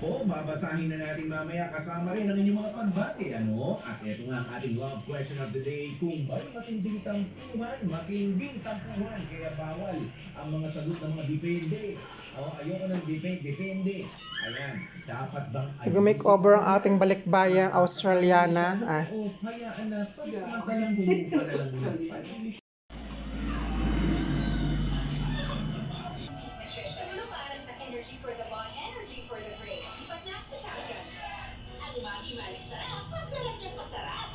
po, babasahin na natin mamaya kasama rin ang inyong mga pagbati, ano? At ito nga ang ating love question of the day. Kung ba'y matinding tampuhan, kaya bawal ang mga sagot ng mga depende. Ayoko ng depende. Ayan, dapat bang Nag-makeover ang ating balikbayang Australiana. o hayaan na pagsamantalang bumuka na lang muna. Para sa energy for the body, energy for the brain. Ipat na sa champion. Ang magi-malig sarap, pasarap na pasarap.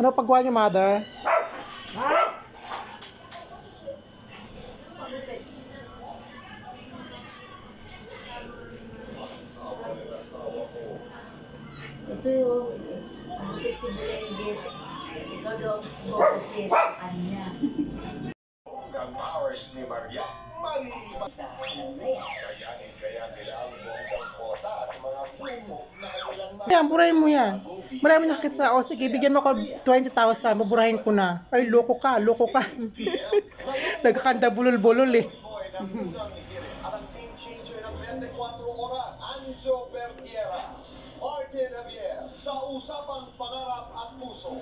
Ano paggawa niyo, mother? Ito yung hapit si Blended. Ikaw daw bukit sa kanya. Bonggang powers ni Maria, malilipas. Kaya nila ang bonggang kota at mga pumo na kanilang Yan, burahin mo yan. Marami nakakit sa, o sige, bigyan mo ako 20,000, baburahin ko na. Ay, loko ka. Nagkakanda bulol-bulol eh. boy na unang higirin at ang team changer ng 24 oras, Anjo Bertiera, Martin Javier, sa usapang pangarap at puso.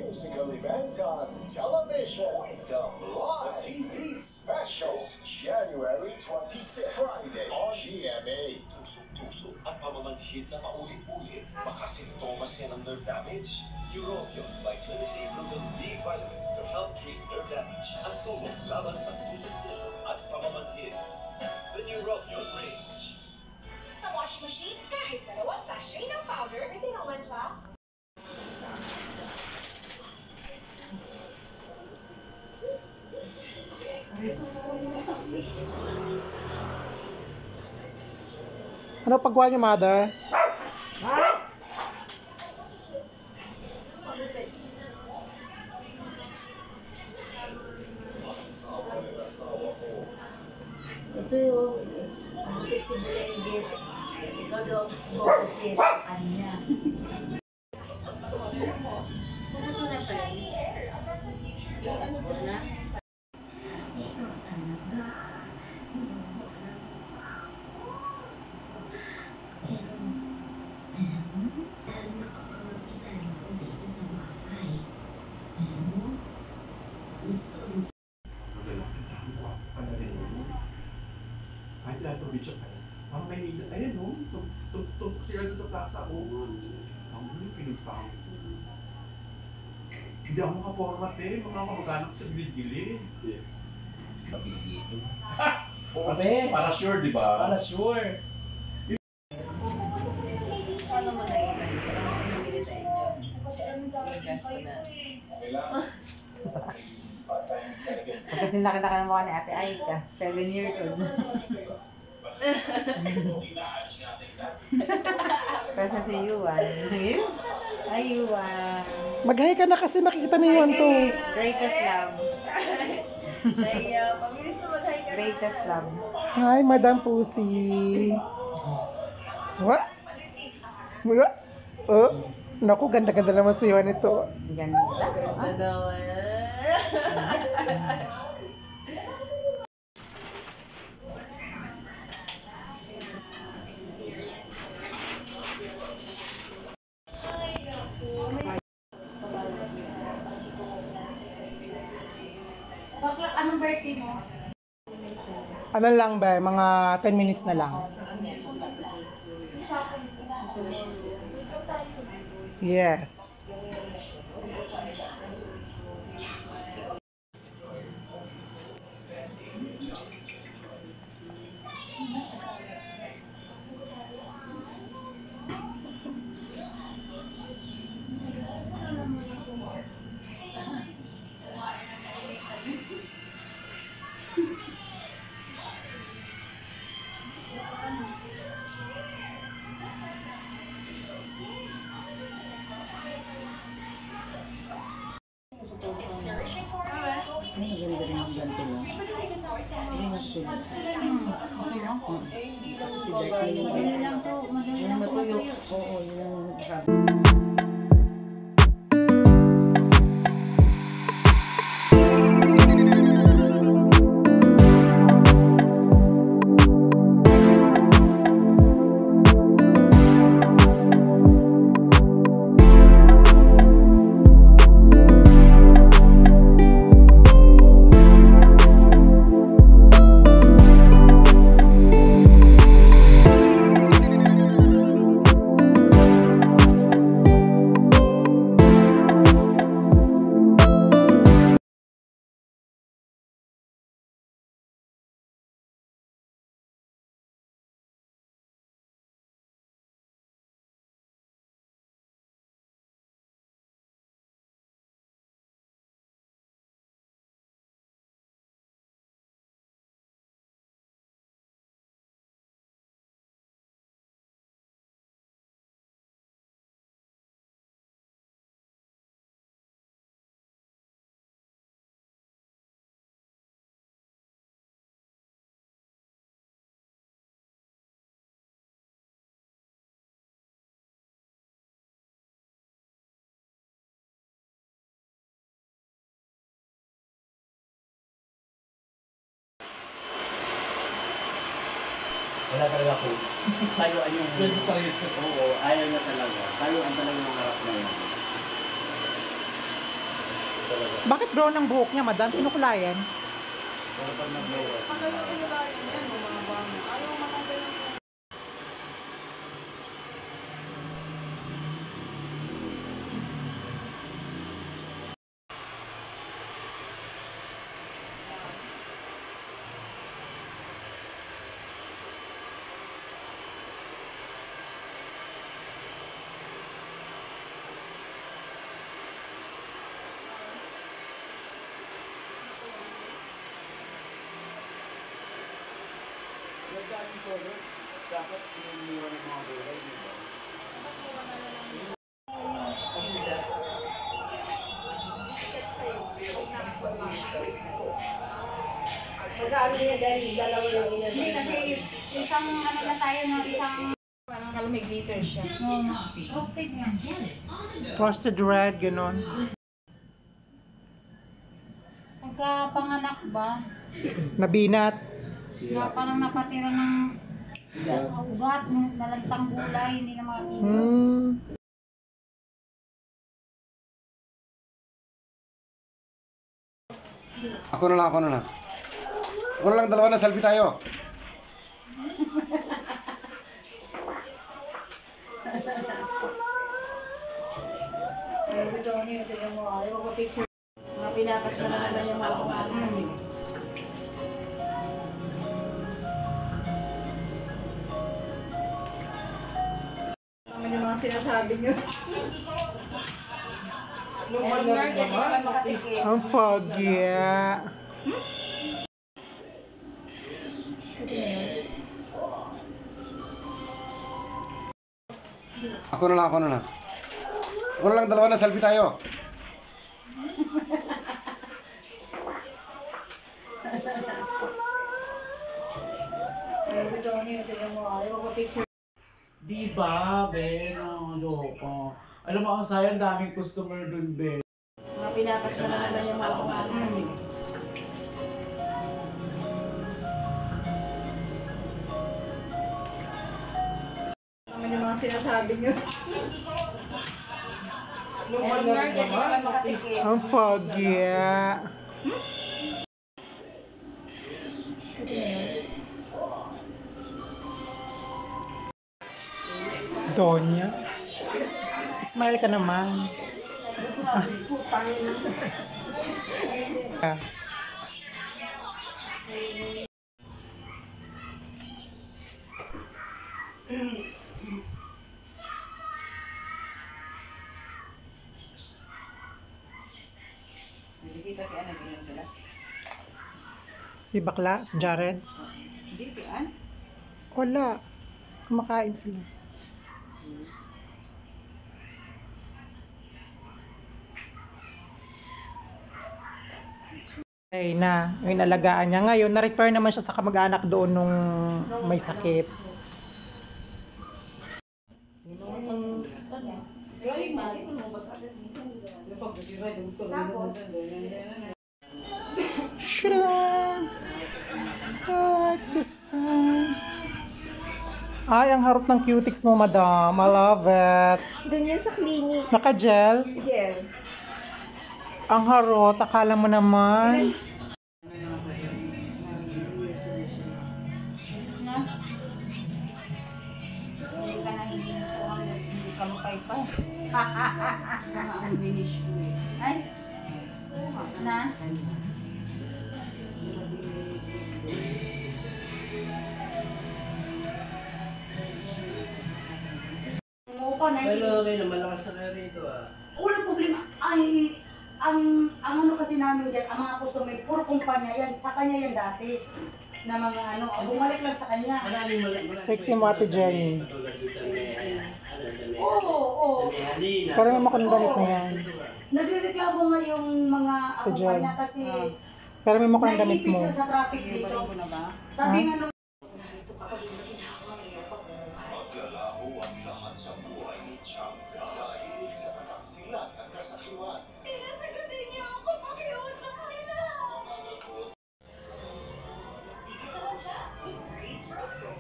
Musical event on television with the Live TV special January 26, Friday on GMA. Tusok-tusok at pamamanhid na paulit-ulit. Baka sintomas yan ng nerve damage. Europion by Clinic proven D vitamins to help treat nerve damage. Ang tulong laban sa tusok-tusok at pamamanhid. The Europion range. Sa washing machine, kahit dalawang sachet ng powder, pwede naman siya. Ano paggawa niyo, mother? Ito yung hapit si Blended. Ikaw daw bukit sa kanya. Ano na pala? Ano na? Ay, tinatubidyo kayo. Parang may nila, ayan o, tutok sila doon sa plaza ko. Ang pinagpang ko. Hindi ako makapormat eh, mga kamag-anak ko sa gilid-gilid. Kasi, para sure, di ba? Para sure. Paano mo nailan? Parang pinamili sa inyo. I-cash ko na. Kasi laki-laki ng mukha ni Ate Aika, 7 years old. Kasi si Yuan. Ay, Yuan. Mag-hi ka na kasi makikita ni Yuan to. Greatest love. Pabilis na mag-hi ka. Greatest love. Hi, Madam Pussy. What? Naku, ganda-ganda naman si Yuan ito. Ganda. Ganda daw. Bakla, anong birthday mo? Ano lang ba, mga 10 minutes na lang. Yes. Ay, ganda rin yung ganito mo. Ay, matulog. Okay lang. Si Dark Lane. Madali lang to. Madali lang to matuyo. Oo, yun ang sabi. Wala talaga po. Tayuan yung... Oo, ayaw na talaga. Tayuan talaga yung harap na yun. Talaga. Bakit brown ang buhok niya, madam? Pinukulayan? Pero pag nag-blower. Nagdaming color, dapat pinumura ng mga gulay, di ba? Mag-aano yan dahil dalawa yung inano. Hindi kasi isang ano na tayo no, isang Parang kala may glitter siya. roasted nga. Frosted red, ganon. Pagka panganak ba, Nabinat. na parang napatira ng ugat, nalantang gulay, hindi na makakita. Ako na lang. Ako na lang, dalawa na, selfie tayo. Ayaw ko daw niya, tignan mo, ayaw ko picture. Mga pinapas mo na naman yung mga kumain. Ano yung mga sinasabi niyo? Edward, hindi ka makatikim. Ang foggy. Ako na lang. Ako na lang, dalawa na, selfie tayo. Ayaw ko daw niya, tignan mo, ayaw ko picture. Di ba, Ben? Ang loko. Alam mo, ang sayang, daming customer dun, Ben. Mga pinapas mo na naman yung mga kumain. Ano yung mga sinasabi niyo? Edward, hindi ka makatikim. Ang foggy. Donya. Smile ka naman. Ah. Bisita si Ann, nag-inom sila. Si bakla, si Jared. Hindi si Ann. Wala. Kumakain sila. Ay na, yung inalagaan niya. Ngayon, na-refer naman siya sa kamag-anak doon nung may sakit. Should I like the sun? Ay, ang harot ng cutics mo, madam. I love it. Doon yan sa clinic. Naka-gel? Yes. Ang harot, akala mo naman. Hindi ka na hindi ka mapaypay. Mga ang finish ko eh. Ay, na? Umuupa na Pero malakas na kayo rito ah. Walang problema. Ang ano kasi namin dyan, ang mga customer, puro kumpanya yan. Sa kanya yan dati. Na mga ano, bumalik lang sa kanya. Sexy mo, Ate Jenny. Oo. Pero may makulang damit na yan. Nagrereklamo nga yung mga Ate Jen. kumpanya kasi Pero may makulang damit naipit mo. sila sa traffic Ibalik dito. ko na ba? Sabi Ha? nga nung Maglalaho ang lahat sa buhay ni Chang dahil sa katangsilan at kasakiwan. Pinasagutin niyo ako, pakiusap nila. Mangangakot Sige sa siya with Grace Roasted.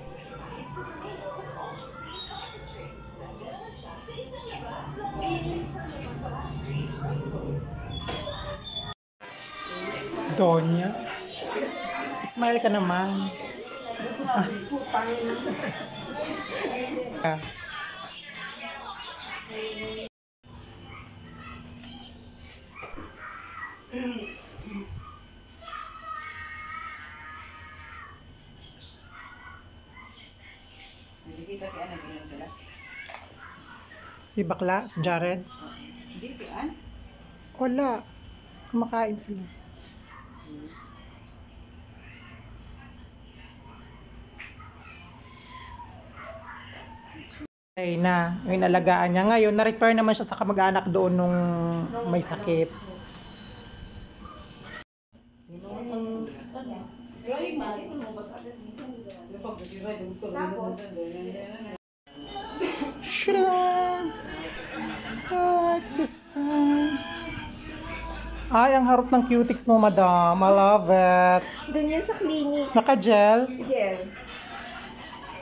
Donya. Smile ka naman. Ah. May bisita si Ann, nag-inom sila. Si bakla, si Jared. Hindi si Ann. Wala. Kumakain sila. Ay na, yung inalagaan niya. Ngayon, na-refer naman siya sa kamag-anak doon nung may sakit. Galing mali kung mo ba sa akin. Pag bisita, Shine like the sun. Ay, ang harot ng cutics mo, madam. I love it. Doon yan sa clinic. Naka-gel? Yes.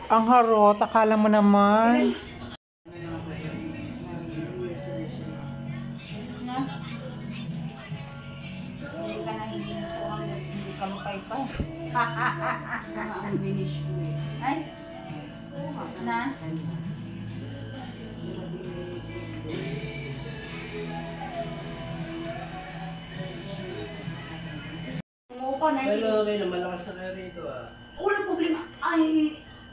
Ang harot, akala mo naman. Hindi ka na hindi mo hindi ka mapaypay. ang finish ko eh. Ay, na? Umuupa na Pero okay na, malakas na kayo rito ah. Walang problema. Ay,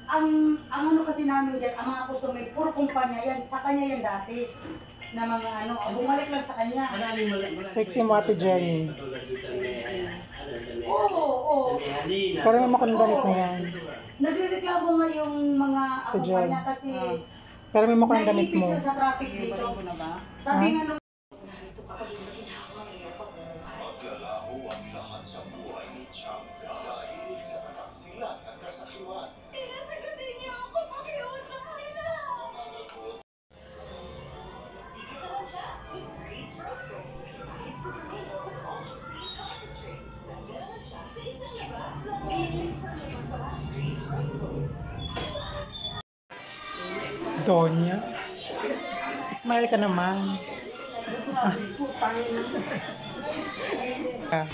ang ano kasi namin dyan, ang mga customer, puro kumpanya yan. Sa kanya yan dati. Na mga ano, bumalik lang sa kanya. Sexy mo, Ate Jenny. Patulad doon sa may, sa may, Oo. sa may halina. Pero may makundanit na yan. Nagrereklamo nga yung mga Ate Jen. kumpanya kasi Pero may makundanit naiipit mo. siya sa traffic Ibahin dito. ko na ba? Sabi Ha? nga nung Maglalaho ang lahat sa buhay ni Chang dahil sa kataksilan at kasakiwan. Sinasagutin niyo ako, pakiusap nila. Managot Sige sa siya with Grace Roscoe. Kahit sa tomato with ultra clean concentrate. Naglalag siya sa isang labas. Lamigin sa lumaba. Grace Roscoe. Donya. Smile ka naman. Ah.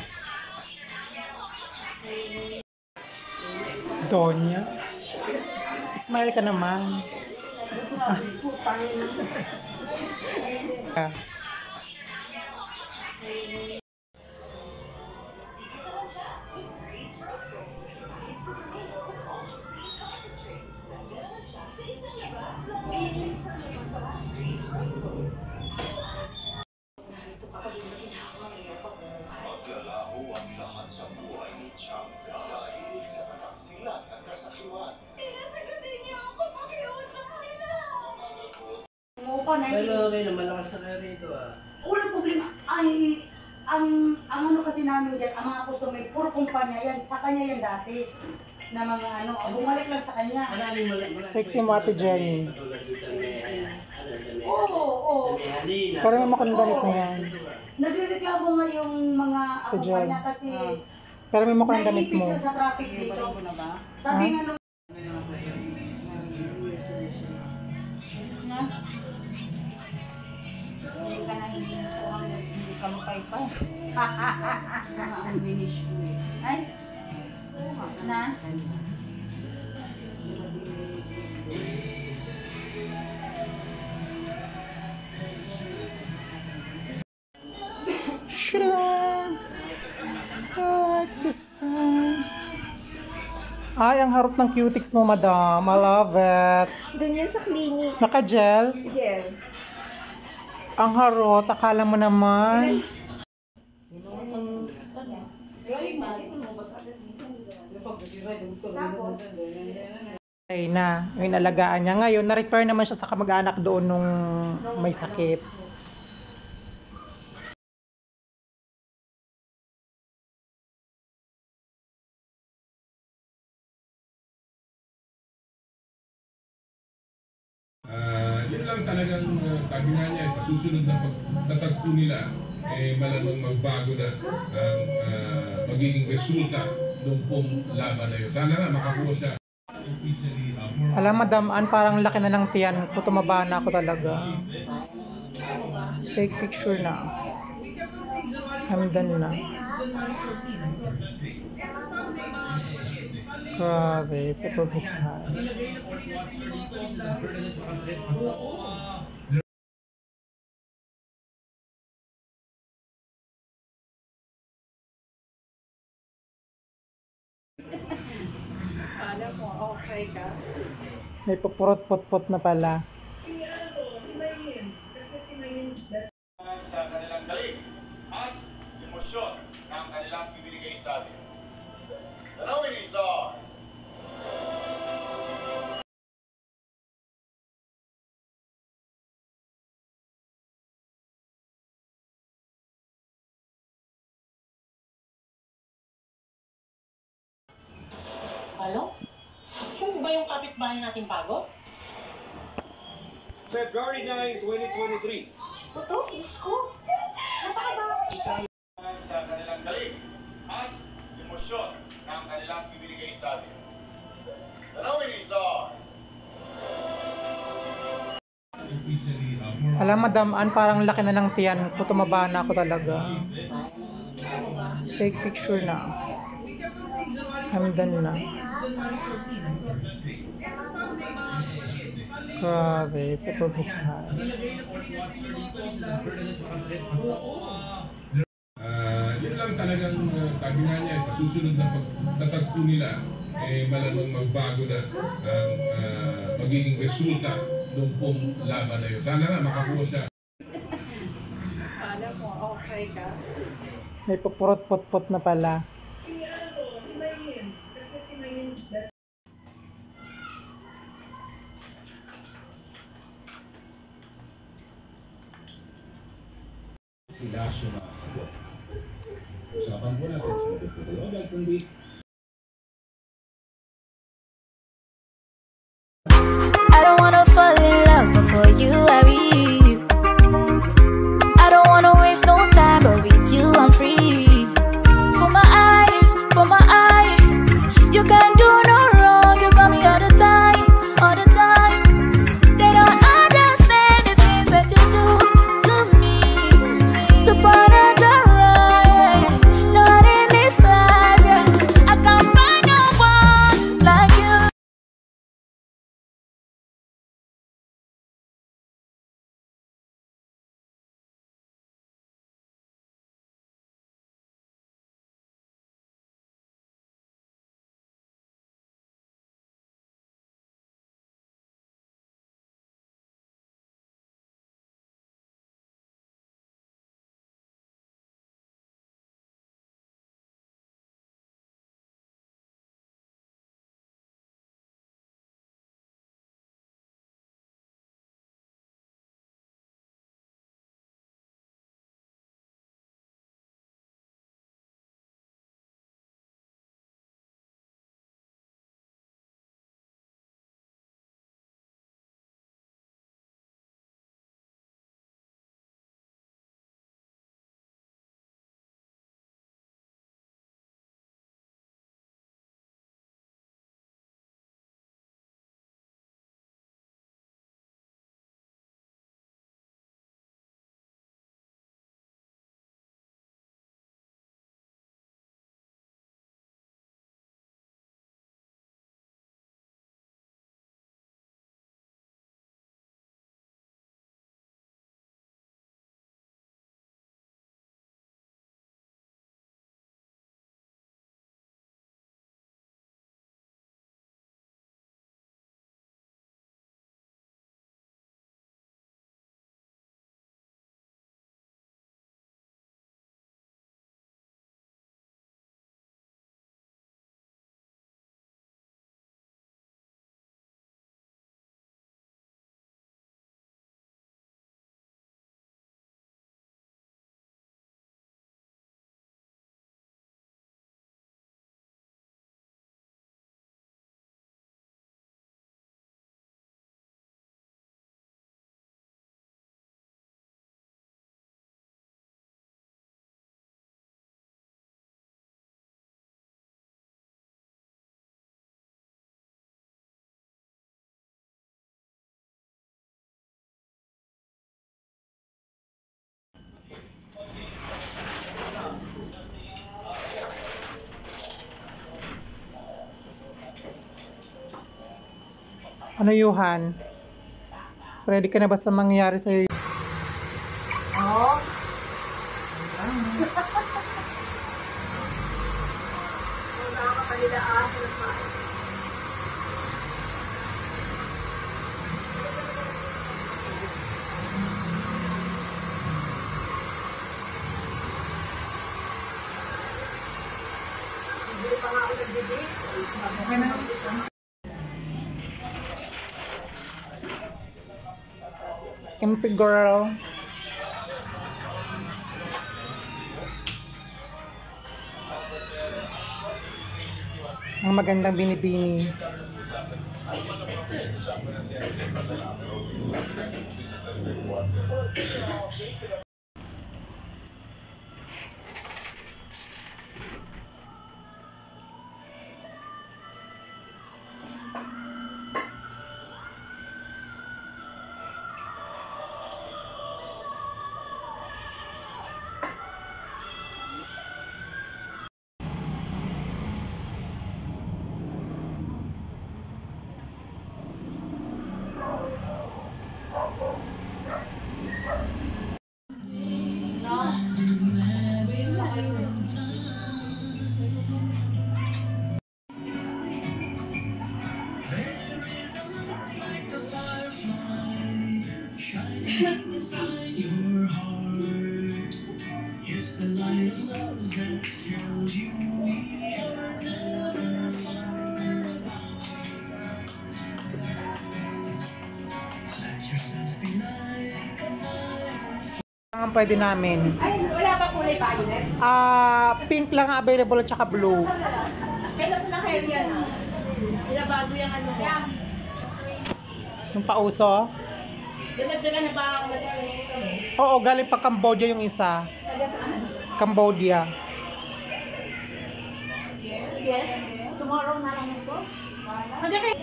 Donya. Smile ka naman. Ah. Sige sa siya with Grace Roscoe. Kahit sa tomato with ultra clean concentrate. Naglalag siya sa isang labas. Lamigin sa lumaba. Grace Roscoe. maglalaho ang lahat sa buhay ni Chang dahil sa kataksilan at kasakiwan. Sinasagutin niyo ako, pakiusap nila. Managot umuupa na Pero okay na, malakas na kayo rito ah. walang problema. Ay, ang ano kasi namin dyan, ang mga customer, puro kumpanya yan. Sa kanya yan dati. Na mga ano, bumalik lang sa kanya. Maraming Sexy mo, Ate Jenny. Patulad doon sa may, sa may, Oo. sa may halina. Pero may makundanit na yan. Nagrereklamo nga yung mga Ate Jen. kumpanya kasi Pero may makundanit naiipit mo. siya sa traffic Ibahin dito. ko na ba? Sabi Ha? nga nung Na? Hindi ka na hindi ka mapaypay. ang finish ko eh. Ay, na? Shine like the sun. Ay, ang harot ng cutics mo, madam. I love it. Doon yan sa clinic. Naka-gel? Yes. Ang harot, akala mo naman. Galing mali kung mo ba sa akin. Pag bisita, Ay na, yung inalagaan niya. Ngayon, na-refer naman siya sa kamag-anak doon nung may sakit. Yun lang talagang sabi nga niya sa susunod na pagtatagpo nila malamang magbago na ang magiging resulta ng pong laban na yun. Sana nga makakuha siya. Easily more Alam, madam, parang laki na ng tiyan ko. Tumaba na ako talaga. Take picture na. I'm done na. Grabe, super buhay. Alam mo, okay ka. May pupurot-pot-pot na pala. Sa kanilang galing at emosyon ng kanilang ibinigay sa atin. Tanawin isa. Ano? Yung ba yung kapitbahay nating pagod? February 9, 2023. Ito, Diyos ko. Napakaba. Isang sa kanilang galing at emosyon ng kanilang ibinigay sa atin. Tanawin isa. Alam, madam, parang laki na ng tiyan ko. Tumaba na ako talaga. Take picture na. I'm done na. Grabe, super buhay. Yun lang talagang sabi nga niya, sa susunod na pagtatagpo nila, malamang magbago na ang magiging resulta ng pong laban na yun. Sana nga makakuha siya. Alam mo, okay ka. May pupurot-pot-pot na pala. Sila sumasagot. Usapan po natin sa mga pagkakalogal, kundi I don't wanna fall in love before you are you. I don't wanna waste no time, but with you I'm free. For my eyes, you can't do no wrong. You got me all the time, all the time. They don't understand the things that you do to me. So not in this life, yeah. Ano Yuhan? Ready ka na ba sa mangyayari sa'yo? Oh. MP girl. Ang magandang binibini. Ang pwede namin. Ay, wala pa kulay violet? Pink lang ang available at saka blue. Kailan mo na hair yan? Kailan bago yung ano mo? Yung pauso? Dalag-daga na ba ang malichinista mo? Oo, galing pa Cambodia yung isa. Taga saan? Cambodia. Yes. Tomorrow na lang ito? Magkakay.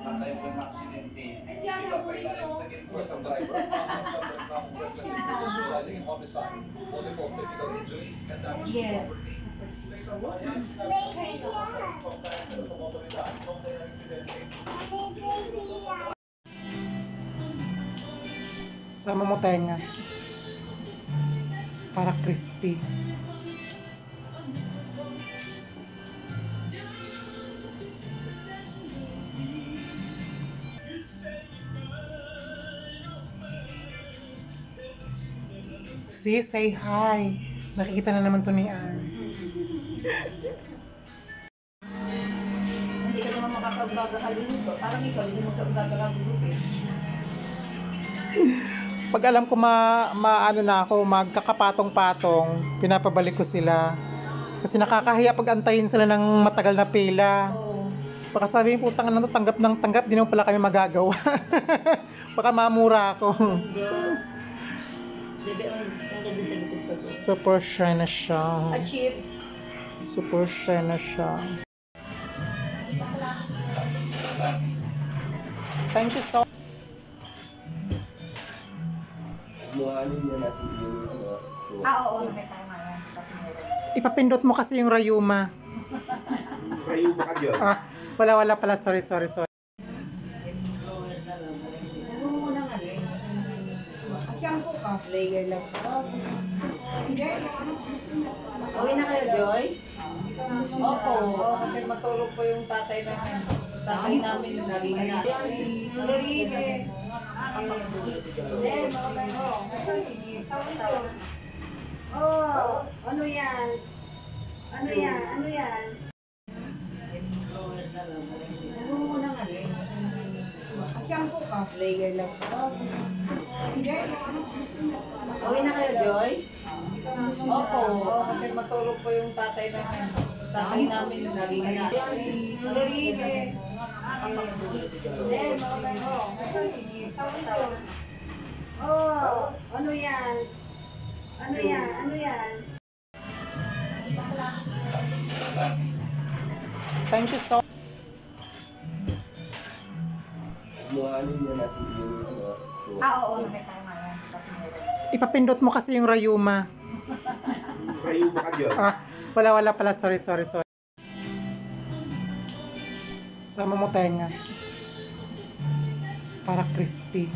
Natay po yung aksidente. Isa sa ilalim sa inquest ang driver. Sa kamulat na sinusali yung homicide. Body po physical injuries and damage to property. Sa isang bayan, sinabi sa motoridad kung may aksidente. Sama mo tenga. Para crispy. Sis, say hi. Nakikita na naman to ni Ann. Hindi ka naman makapagbagaluluto. Parang ikaw, hindi mo magbagaluluto eh. Pag alam ko ano na ako, magkakapatong-patong, pinapabalik ko sila. Kasi nakakahiya pag antayin sila ng matagal na pila. Baka sabihin, putang na tanggap ng tanggap, di naman pala kami magagawa. Baka mamura ako. Super shy na siya. Achieve. Super shy na siya. Thank you so much. Oo, may tayo ngayon. Ipapindot mo kasi yung Rayuma. Rayuma ka dyan? Wala pala. Sorry. Shampoo ka. Layer lang sa loob. Okay na kayo, Joyce? Opo. Kasi matulog po yung tatay namin. Tatay namin, lagi na. Oh, ano yan? Ano yan? Shampoo ka. Layer lang sa loob. Okay na kayo, Joyce? Opo. Kasi matulog po yung tatay namin. Tatay namin, lagi na. Oh, ano yan? Thank you so much. Oo, may tayo ngayon. Ipapindot mo kasi yung Rayuma. Rayuma ka dyan? Wala pala. Sorry. Sama mo tenga. Para crispy.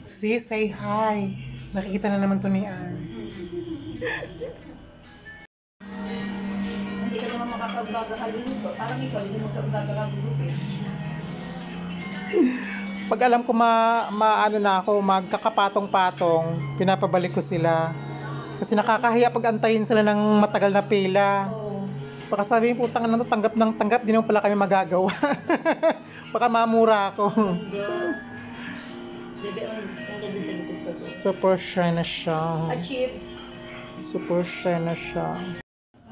See, say hi. Nakikita na naman to ni Ann. Hindi ka naman makakagagagaluluto. Parang ikaw, hindi mo kagagagaluluto eh. Pag alam ko ano na ako, magkakapatong-patong, pinapabalik ko sila. Kasi nakakahiya pag antayin sila ng matagal na pila. Baka sabihin, putang ano, tanggap ng tanggap, di naman pala kami magagawa. Baka mamura ako. Super shy na siya. Achieve. Super shy na siya.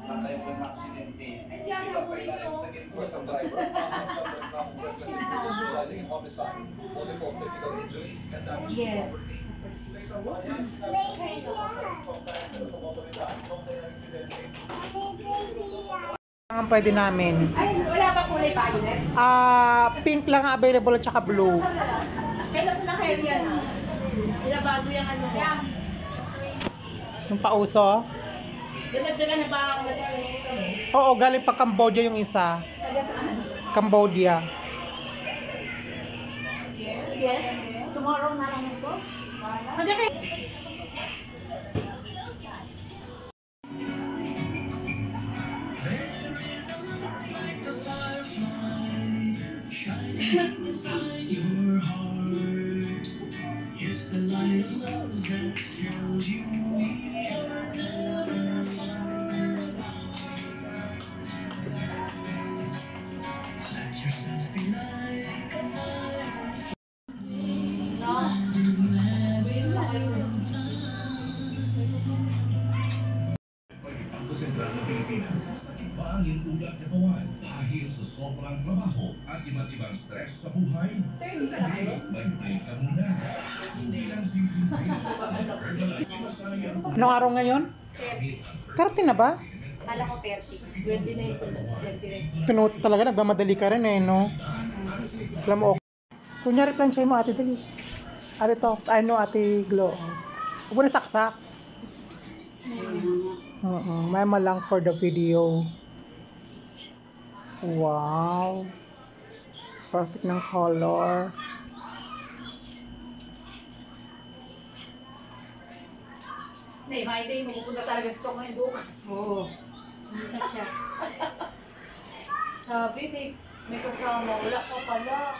Matay po yung aksidente. Isa sa ilalim sa gitwas ng driver. Kasat na kung representing homicide. Body po physical injuries and damage to property. Sa isang bayan, sa motoridad. Sobrang aksidente. Ang pwede namin. Ay, wala pa kulay pa ulit? Pink lang ang available at saka blue. Kailan mo na kayo yan? Ilang bago yung ano mo? Yung pauso? Dala-dala na ba ang malisinista mo? Oo, galing pa Cambodia yung isa. Taga saan? Cambodia. Yes. Tomorrow na lang ito? Magkakay. Your heart is the light of love that tells you we are never far apart. Let yourself be like a fire. Bangko Sentral ng Pilipinas sa ibang ulat na bawan dahil sa sobrang trabaho at iba't ibang stress sa buhay. Sandali, mag-break ka muna. Hindi lang simpleng break. Anong araw ngayon? 30 na ba? Kala ko 30. 29. Tunuto talaga, nagmamadali ka rin eh, no? Alam mo, okay. Kunyari planchay mo, ate, dali. Ate Tox, ate Glo. Huwag mo na saksak. Mama lang for the video. Wow. Perfect ng color. Nay, Friday, mapupunta talaga sa ngayon bukas. Oo. Hindi siya. Sabi, may kasama. Wala ka pala.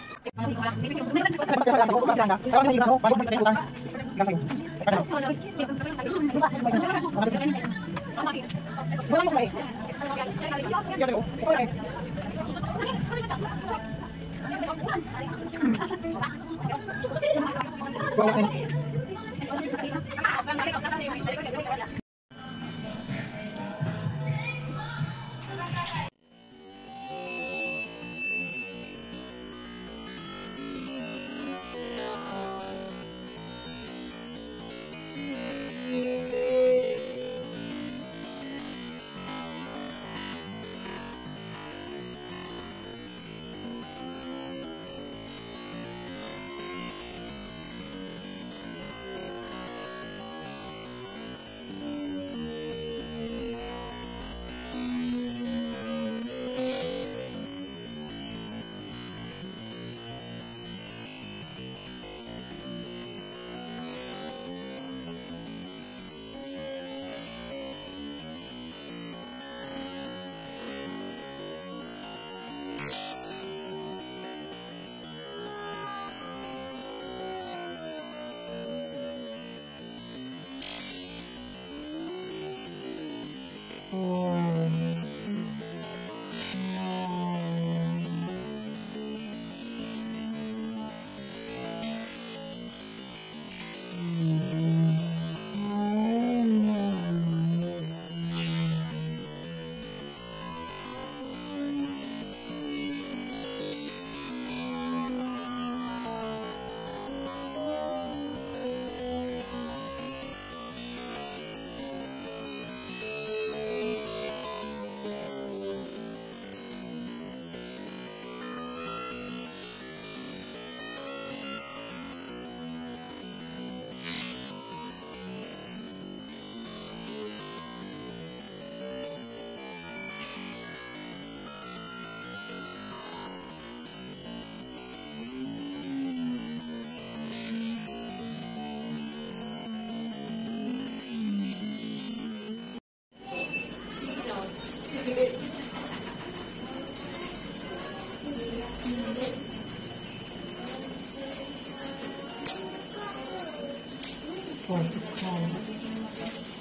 Portugal.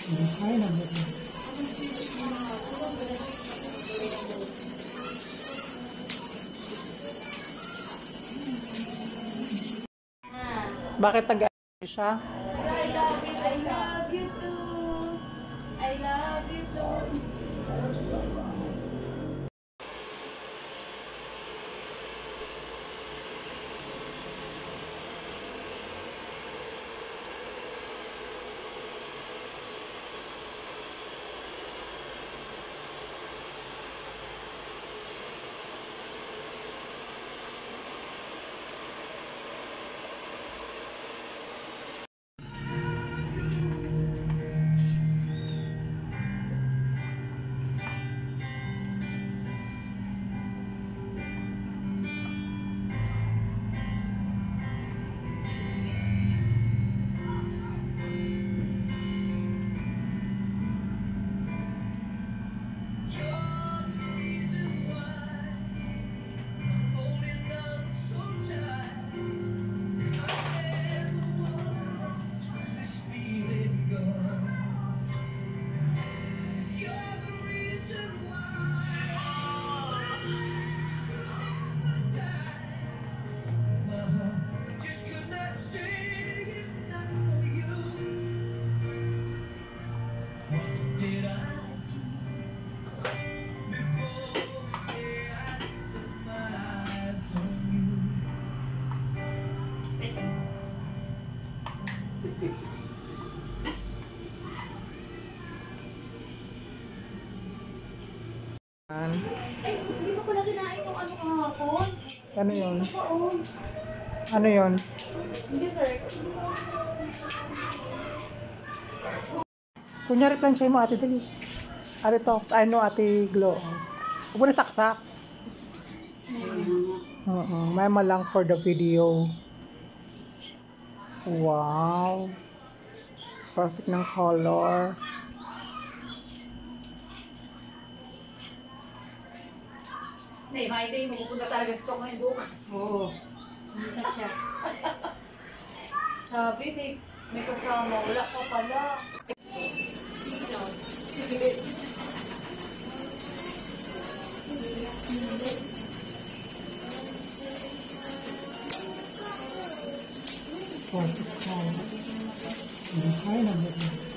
Buhay na buhay. Bakit taga-ano siya? I love you too. I love you too. Ay, hindi ko pala kinain yung ano kahapon. Ano yun? Oo. Ano yun? Hindi, sir. Kunyari planchay mo, ate, dali. Ate Tox, ano, ate Glo. Huwag mo na saksak. Mama lang for the video. Wow. Perfect ng color. Hindi, hindi. Mapupunta talaga sa stock ngayon bukas. Oo. Hindi siya. Sabi, may kasama. Wala ka pala. Portugal. Buhay na buhay.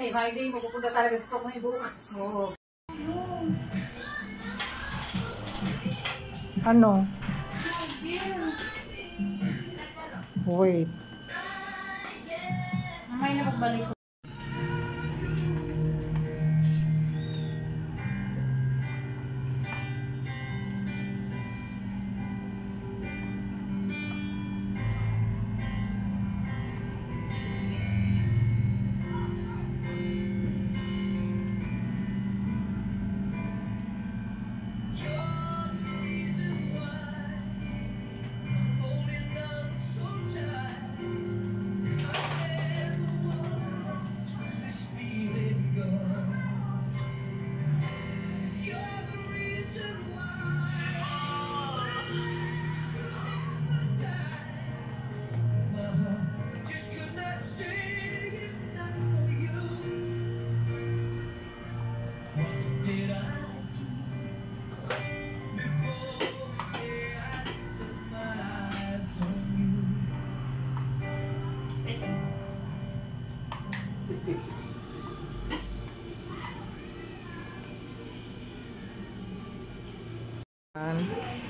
Friday, mapupunta talaga sa stock ngayon bukas. Oo. Ano? Wait. Mamaya na pagbalik ko.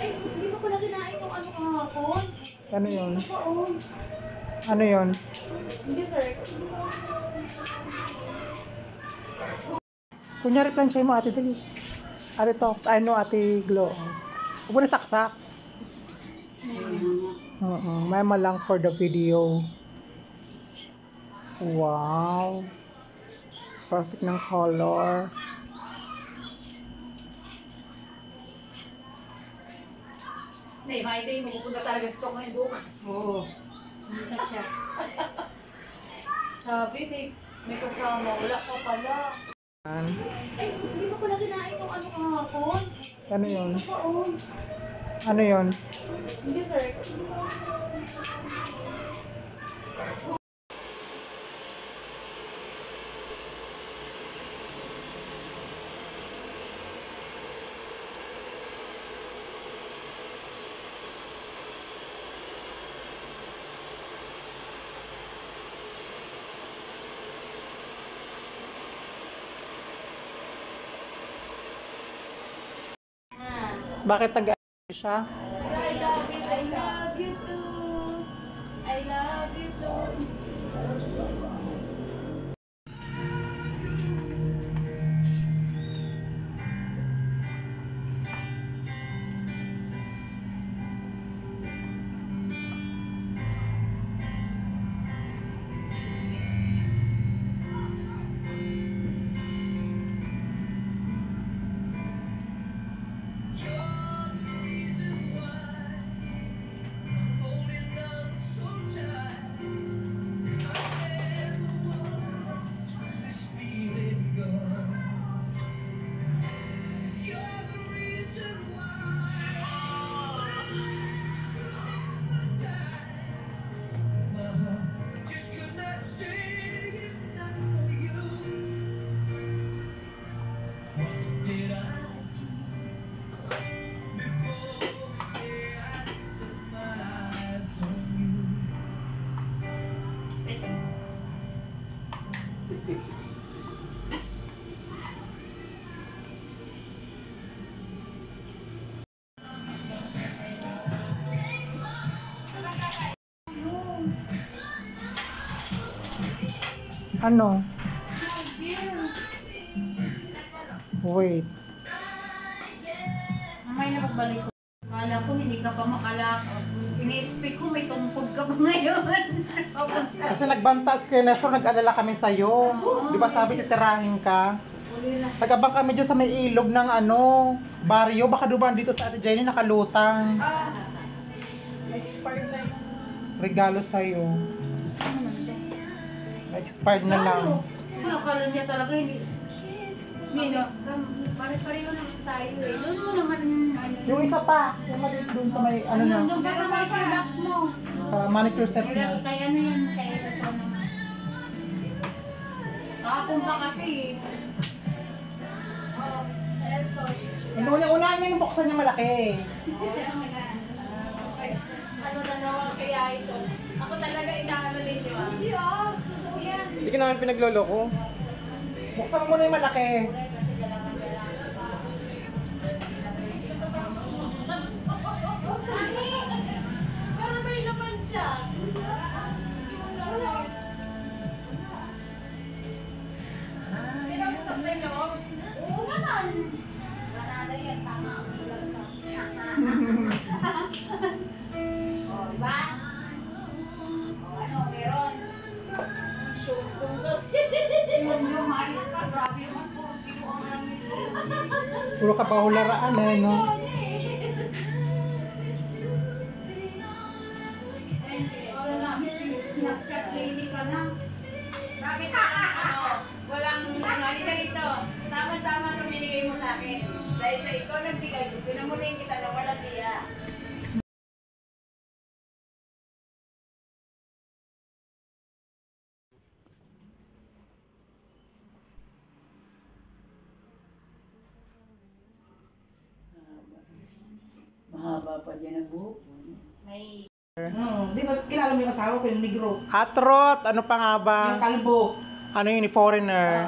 Ay, hindi mo pala kinain yung ano kahapon. Ano yun? Oo. Ano yun? Hindi, sir. Kunyari planchay mo, ate, dali. Ate Tox, ano, ate Glo. Huwag mo na saksak. Mama lang for the video. Wow. Perfect ng color. Friday, mapupunta talaga sa stock ngayon bukas. Oo. Hindi siya. Sabi, may kasama. Wala ka pala. Ay, hindi mo pala kinain yung ano kahapon. Ano yun? Oo. Ano yun? Hindi, sir. Bakit siya? I love you, I love you too. I love you too. Ano? Wait. Mamaya na pagbalik ko. Kala ko hindi ka pa makalakot. Ini-expect ko may tungkod ka pa ngayon. Kasi nagbanta si Kuya Nestor, nag-alala kami sa'yo. Di ba sabi titirahin ka? Nag-abang kami dyan sa may ilog ng ano, baryo. Baka dumaan dito sa Ate Jenny nakalutang. Expired na yung Regalo sa'yo. Expired na lang. Akala niya talaga hindi. Nino, pare-pareho naman tayo eh. Doon mo naman, ano. Yung isa pa, yung maliit doon sa may, ano na, Doon pa sa manicure box mo. sa manicure set niya. Kaya ano yan, kaya ito naman. Kahapon pa kasi eh. Oh, eto. Una-unahan niya yung buksan niya malaki. Ano na naman kaya ito? Ako talaga inaano din, di ba? Hindi ah, yan. Hindi ka namin pinagloloko. Buksan mo muna yung malaki. Pero may laman siya. Pinabuksan mo yung loob? Oo naman. Marada yan, tama. O, diba? Ano, meron? Syukong kasi. Yung hayop ka, grabe naman po. Pilo ang lang nito. Puro kabahularaan eh, no? Wala namin, sinakshot lady ka na. Bakit walang halika dito. Tama-tama itong binigay mo sa akin. Dahil sa ikaw nagbigay ko, sinamulin kita na wala tiya. Mahaba pa dyan ang buhok. May Di ba kilala mo yung asawa ko, yung negro? Atrot! Ano pa nga ba? Yung kalbo. Ano yun, foreigner?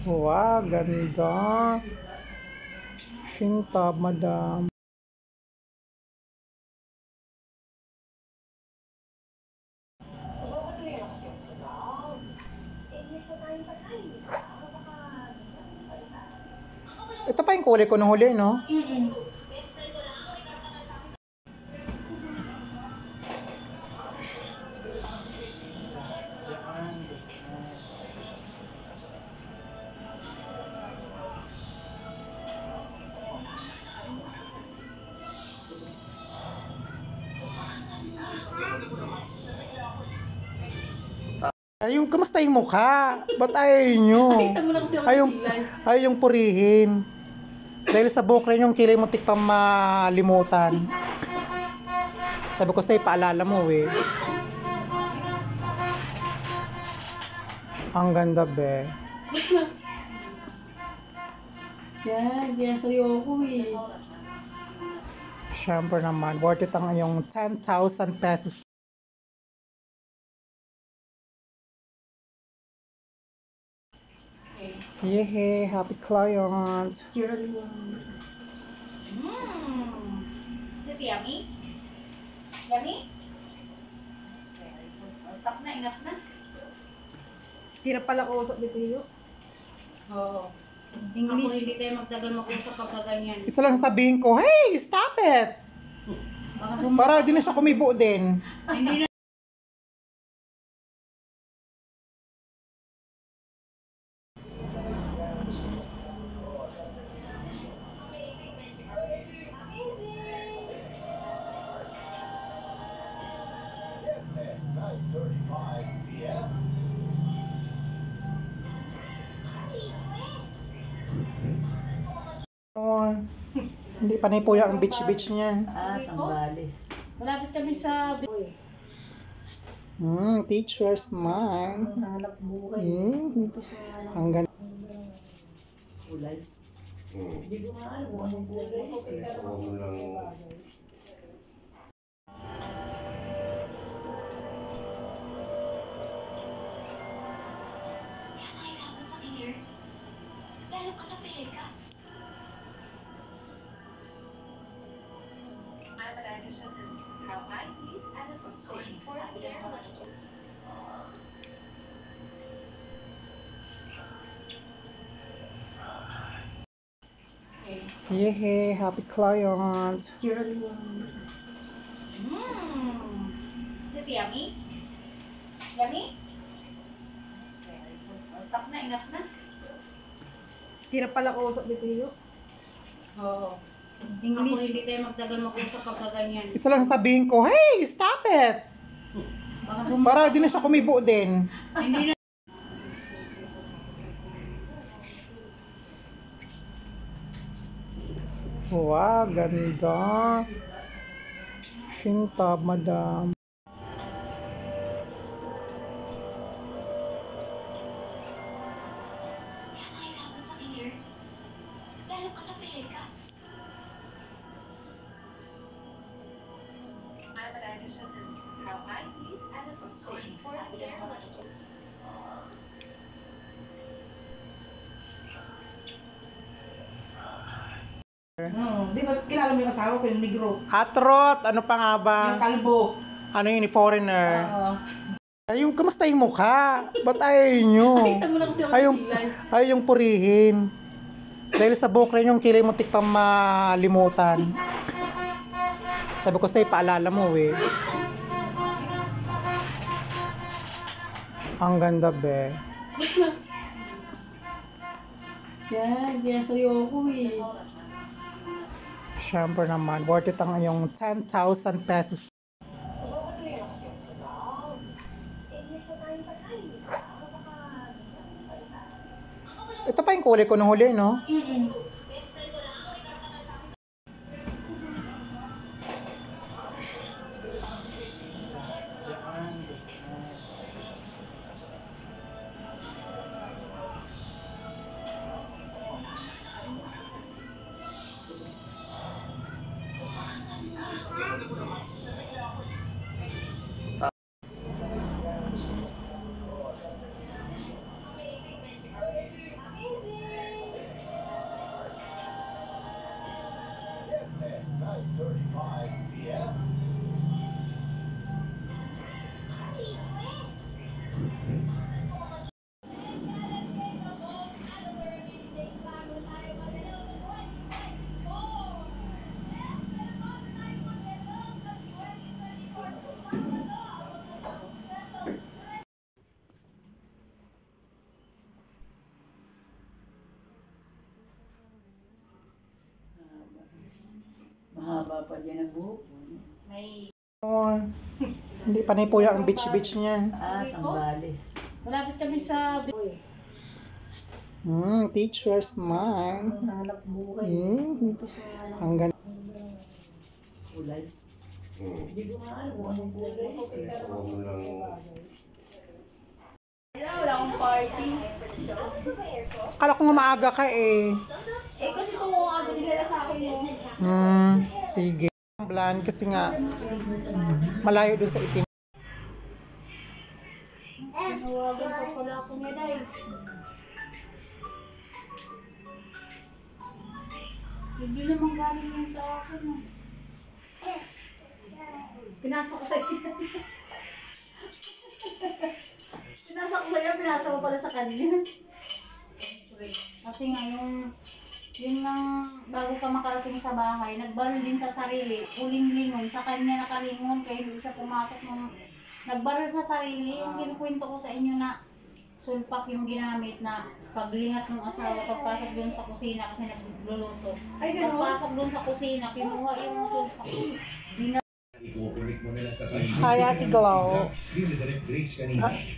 Oo. Wow, ganda. Shintab, madam. Ito pa yung kulay ko nung huli, no? Ay, yung kamusta yung mukha? Ba't ayaw nyo? Ayaw yung purihin. Dahil sa buhok rin yung kilay mo tikpang malimutan. Sabi ko sa'yo, paalala mo eh. Ang ganda, be. Yan, kaya sa'yo ako eh. Siyempre naman, worth it ang yung 10,000 pesos. Yehey, happy client. Is it yummy? Yummy? Stop na, enough na. Tira pala ko usap dito yun. Oo. English. Ako hindi tayo magtagal mag-usap pagka ganyan. Isa lang sasabihin ko, hey, stop it! Para di na siya kumibo din. Hindi na. It's 9:35 p.m. Oh, hindi pa po yung beach niyan. Sambales. Malapit kami sa... Teacher's mind. Hanap buhay. Ang ganda. Ulay. Hindi ko nga alam kung anong buhay. Yehey, happy client. Is it yummy? Yummy? Stop na, enough na. Tira pala ko usap dito yun. Oo. English. Ako hindi tayo magtagal mag-usap pagka ganyan. Isa lang sasabihin ko, hey, stop it! Para di na siya kumibo din. Hindi na. Wow, ganda. Shintab, madam. Di ba, kilala mo yung asawa ko, yung negro. Atrot, ano pa nga ba? Yung kalbo. Ano yun, foreigner? Oo. Ay, yung kamusta yung mukha? Ba't ayaw nyo? Nakita mo na kasi ako kilay. Ayaw yung purihin. Dahil sa buhok rin yung kilay mo tikpang malimutan. Sabi ko sa'yo, paalala mo eh. Ang ganda be. Yan, kaya sa'yo ako eh. Siyempre naman, worth it ang yung 10,000 pesos. Ito pa yung kulay ko nung huli, no? It's 9:35 p.m. Mahaba pa dyan ang buhok. Oh, hindi pa na po yung beach niyan. Sambales. Malapit kami sa... Teacher's mind. Hanap buhay. Ang ganda. Ulay. Hindi ko nga alam kung anong buhay. Wala akong party. Akala ko nga maaga ka eh. Eh kasi kung ano nila sa akin mo. Sige. Blonde kasi nga malayo dun sa itim. Nawagan pa pala ako niya dahil. Hindi naman galing yan sa akin. Pinasok ko sa'yo. Pinasok ko sa'yo, pinasok ko pala sa kanya. Kasi nga yun lang bago ka makarating sa bahay, nagbaril din sa sarili, uling-lingon, sa kanya nakalingon, kaya hindi siya pumasok nung nagbaril sa sarili. Yung kinukwento ko sa inyo na sulpak yung ginamit na paglingat ng asawa, pagpasok doon sa kusina kasi nagluluto. Pagpasok doon sa kusina, kinuha yung sulpak. Hi, Ate Glow.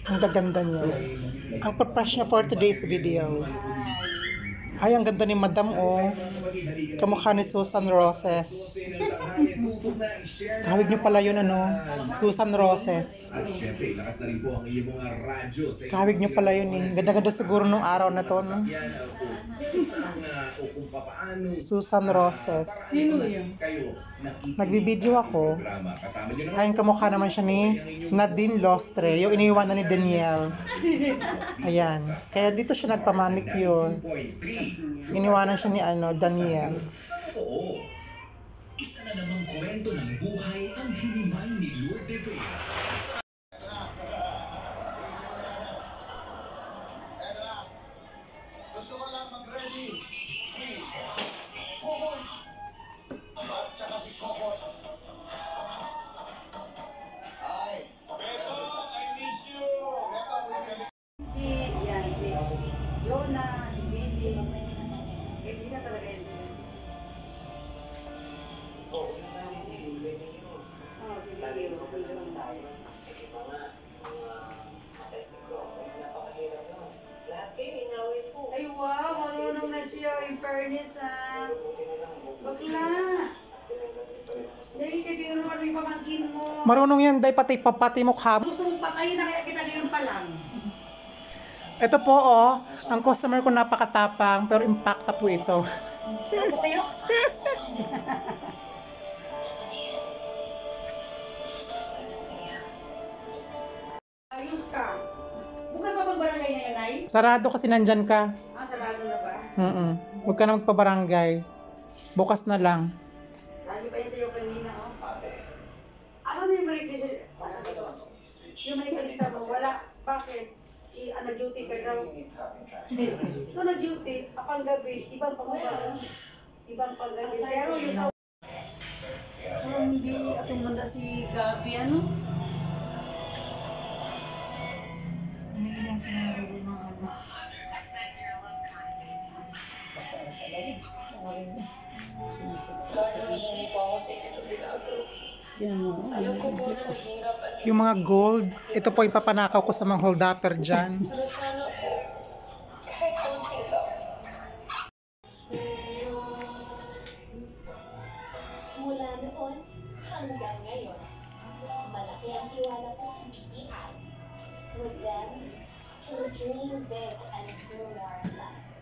Ang gaganda niya. Ang purpose niya for today's video. Ay, ang ganda ni Madam, oh. Kamukha ni Susan Roses. Kahawig niyo pala yun, ano? Susan Roses. Kahawig niyo pala yun, eh. Ganda-ganda siguro nung araw na to, no? Susan Roses. Sino yun? Nagbibideo ako. Ayun, kamukha naman siya ni Nadine Lostre, yung iniwanan ni Danielle. Ayan. Kaya dito siya nagpamanicure. Iniwanan siya ni Danielle. Oo. Isa na namang kwento ng buhay ang hinimay ni Lord de Vega. Gusto ko lang mag-ready. Si Kukoy. At saka si Kokot. Ay, Beto, I miss you. Beto, we miss you. Si Lona, si Bibi. Hindi na talaga yan sila. Oo, naman si Pwede nyo. Oo, si Bibi. Talino ka pala naman tayo. Eh, di ba nga, matay si Cromwell, napakahirap nun. Lahat kayo inaway ko. Ay wow, marunong na siya. In fairness, bakla. Dahil hindi rin naman yung pamangkin mo. Marunong yan, dahil pati mukha mo. Gusto mong patayin na kaya kita ngayon pa lang. Ito po, oh. Ang customer ko napakatapang, pero impacta po ito. Ako sa'yo. Ayos ka. Bukas ba magbarangay na yan, Nay? Sarado kasi nandyan ka. Sarado na ba? Huwag ka na magpabarangay. Bukas na lang. Sabi pa yan sa'yo kanina, oh. Asan na yung Maricris? Yung Maricris mo, wala. Bakit? Nag-duty ka daw. So nag-duty, apang gabi, ibang panggabi. Ibang panggabi. Pero yung sa... Parang hindi atong manda si Gabi, ano? May ilang sinabi ng ano. Lord, humihingi po ako sa inyo ng milagro. Alam ko po na mahirap at Yung mga gold, ito po yung papanakaw ko sa mga hold-upper dyan. pero sana po, kahit konti lang. Mula noon hanggang ngayon, malaki ang tiwala ko sa BPI. With them, he'll dream big and do more in life.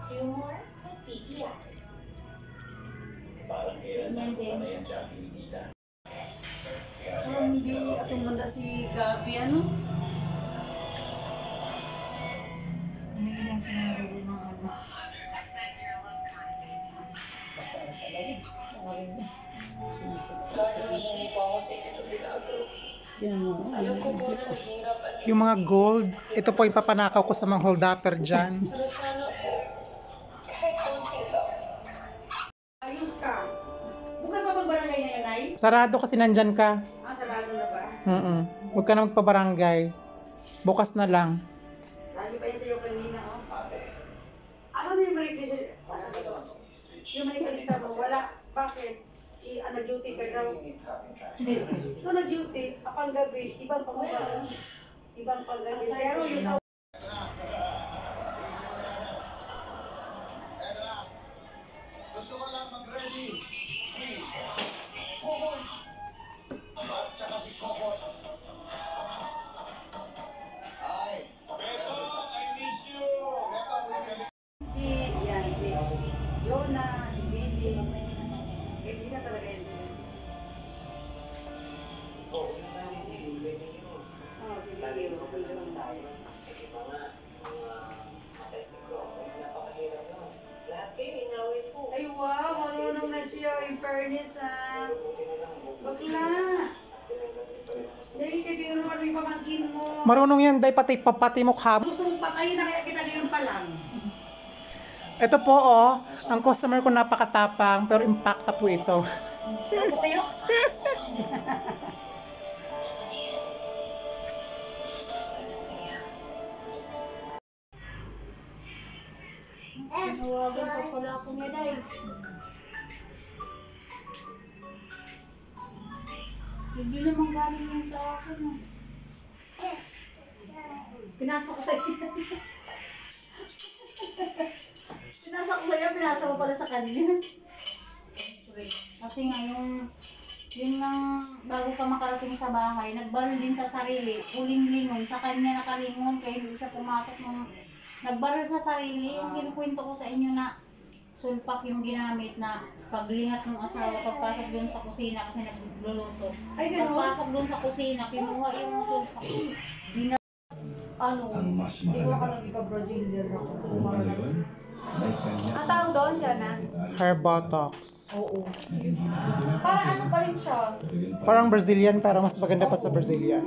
Do more with BPI. Parang kailan na ako na yan, Jackie, ni Tita. Parang hindi atong manda si Gabi, ano? May ilang sinabi ng ano. Lord, humihingi po ako sa inyo ng milagro. Alam ko po na mahirap at Yung mga gold, ito po yung papanakaw ko sa mga hold-upper dyan. pero sana po, kahit konti lang. Ayos ka. Bukas pa magbarangay ngayon, Nay? Sarado kasi nandyan ka. Sarado na ba? Huwag ka na magpabarangay. Bukas na lang. Sabi pa yan sa'yo kanina, oh. Asan na yung Maricris? Yung Maricris mo, wala. Bakit? Nag-duty ka daw. So nag-duty, apang gabi, ibang panggabi. Ibang panggabi. Pero yung sa... Gusto ko lang mag-ready. Si Kokoy. At saka si Kokot. Ay. Beto, I miss you. Beto, we miss you. Si Jonah, si Bibi. Hindi na talaga yan sila. Oo naman, hindi pwede yun. Si Talino Bibi. pa naman tayo. Eh di ba nga, matay si Cromwell, napakahirap nun. Lahat kayo inaway po. Ay wow, marunong na siya. In fairness, ha. Buti na lang, Bakla. at tinanggap niyo pa rin ako sa... Dahil ka din naman yung pamangkin mo. Marunong yan, day pati mo ka. Gusto mong patayin na kaya kita ngayon pa lang. Ito po oh, ang customer ko napakatapang pero impacta po ito. Ako sa'yo? Tinawagan pa pala ako niya, Day. Hindi naman galing yan sa akin. Pinasa ko sa'yo. Pinasa ko sa'yo, pinasa mo pala sa kanya. Kasi nga yun ngang bago ka makarating sa bahay, nagbaril din sa sarili, uling-lingon, sa kanya nakalingon, kaya hindi siya pumasok ng nagbaril sa sarili. Yung kinukwento ko sa inyo na sulpak yung ginamit na paglingat ng asawa, pagpasok doon sa kusina kasi nagluluto. Ay, ganun? Pagpasok doon sa kusina, kinuha yung sulpak. Ano? Ang mas Hindi ko ka mahalaga. nag-ipa-Brazilian ako. Kung ano yun, may kanya. Ang tawag doon, Jana? Hair botox. Oo. Para ano pa rin siya? Parang Brazilian, pero mas maganda pa sa Brazilian.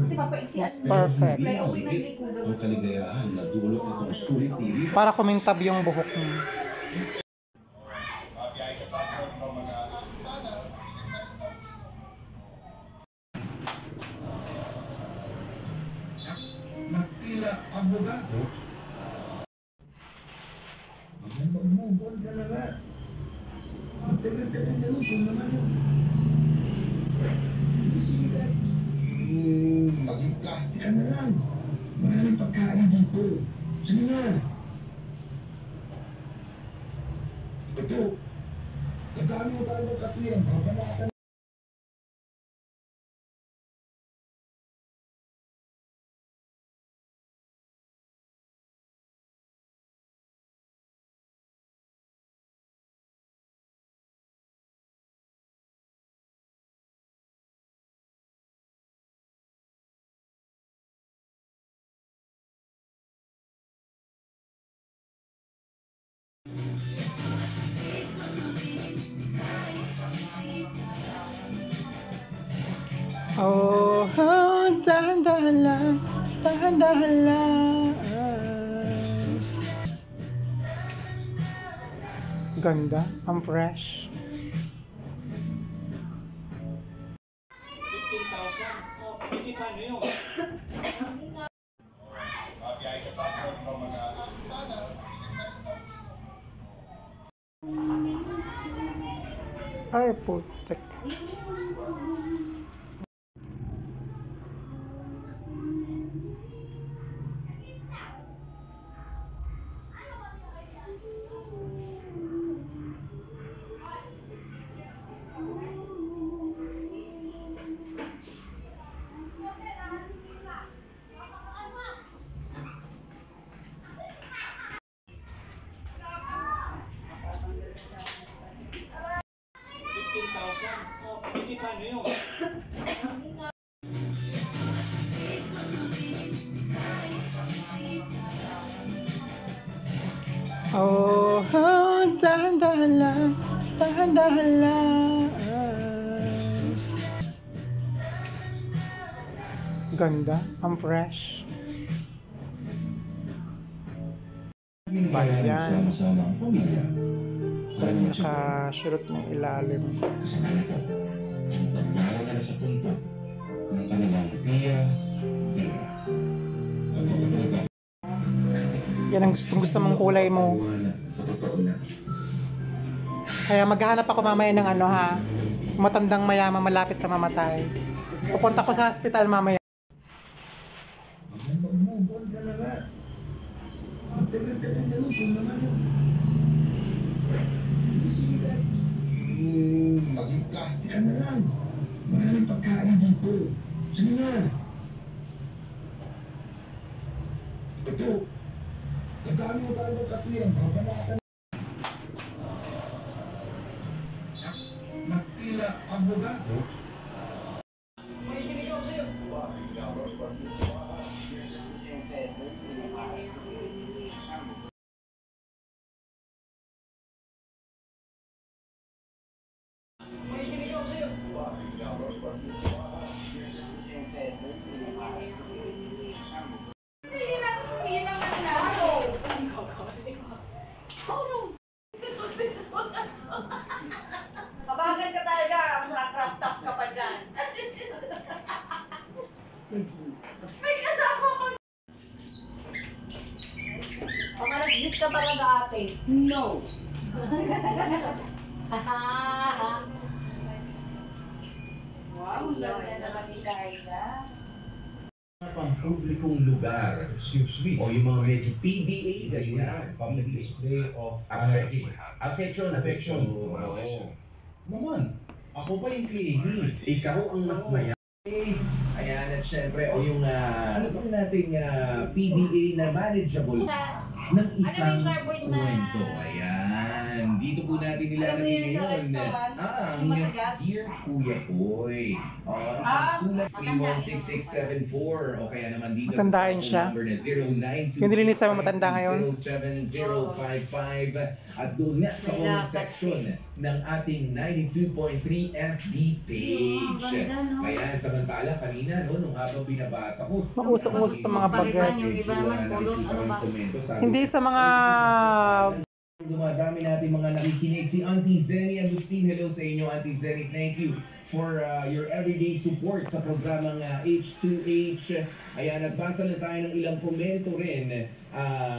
Kasi papaiksian. Perfect. Kaya okay na likugan. Ang kaligayahan na dulot nitong sulit tiri. Para kumintab yung buhok mo. Mabiyay ka sa akin, no, mag-aaral. Sana. Magtila abogado. Mag-move on ka na nga. Magtagal ka na ganun kung naman yun. Sige ka. Maging plastic ka na lang. Maraming pagkain dito. Sige na. Ito. Kadami mo tayo ng kape yan. Papanakatan. Oh, dahan-dahan lang, dahan-dahan lang. Ganda, ang fresh. 15,000. Oh, hindi pa ano yun? Mabiyay ka sa akin, ikaw mag-aaral. Sana. Ay, putek. Oh, hindi pa ano yun? Oh, dahan-dahan lang, dahan-dahan lang. Ganda, ang fresh. Bayan. Sama-sama ang pamilya. Naka-shirot ng ilalim. Kasama ito. Pagdala ka na sa punto ng kanilang Pia. Yan ang gusto mong kulay mo. Sa totoo na. Kaya maghahanap ako mamaya ng ano ha. Matandang mayaman malapit na mamatay. Pupunta ko sa hospital mamaya. Mag-move on ka na nga. Magtagal ka na ganun kung naman yun. Sige na. Maging plastic ka na lang. Maraming pagkain dito. Sige na. Ito. Kadami mo tayo ng kape yan. Babanatan. Magtila abogado. Kabagan ka talaga, crop top ka pa dyan. May kasama ko. Pakalas-dis ka talaga ate. No. Wow, ganda naman ni Carla. Pang publikong lugar, o yung mga medyo PDA, ganyan, Public display of affection. Oo. Naman, ako pa yung claimant. Ikaw ang mas maya. Ayan, at syempre, o yung, ano bang nating PDA na manageable ng isang kwento. Ayan, dito po natin nilalagay ngayon ang Dear Kuya Boy. Isang sulat 316674 o kaya naman dito Matandain siya. number na 0926 Yung nilinis sa matanda ngayon. 07055 at doon nga sa comment section ng ating 92.3 FB page. Ayan, samantala kanina no, nung habang binabasa ko, Mausok-usok sa mga bagat. Yung iba naman kulong, ano ba? Hindi sa mga... Dumadami natin mga nakikinig. Si Auntie Zenny Agustin. Hello sa inyo, Auntie Zenny. Thank you for your everyday support sa programang H2H. Ayan, nagbasa na tayo ng ilang komento rin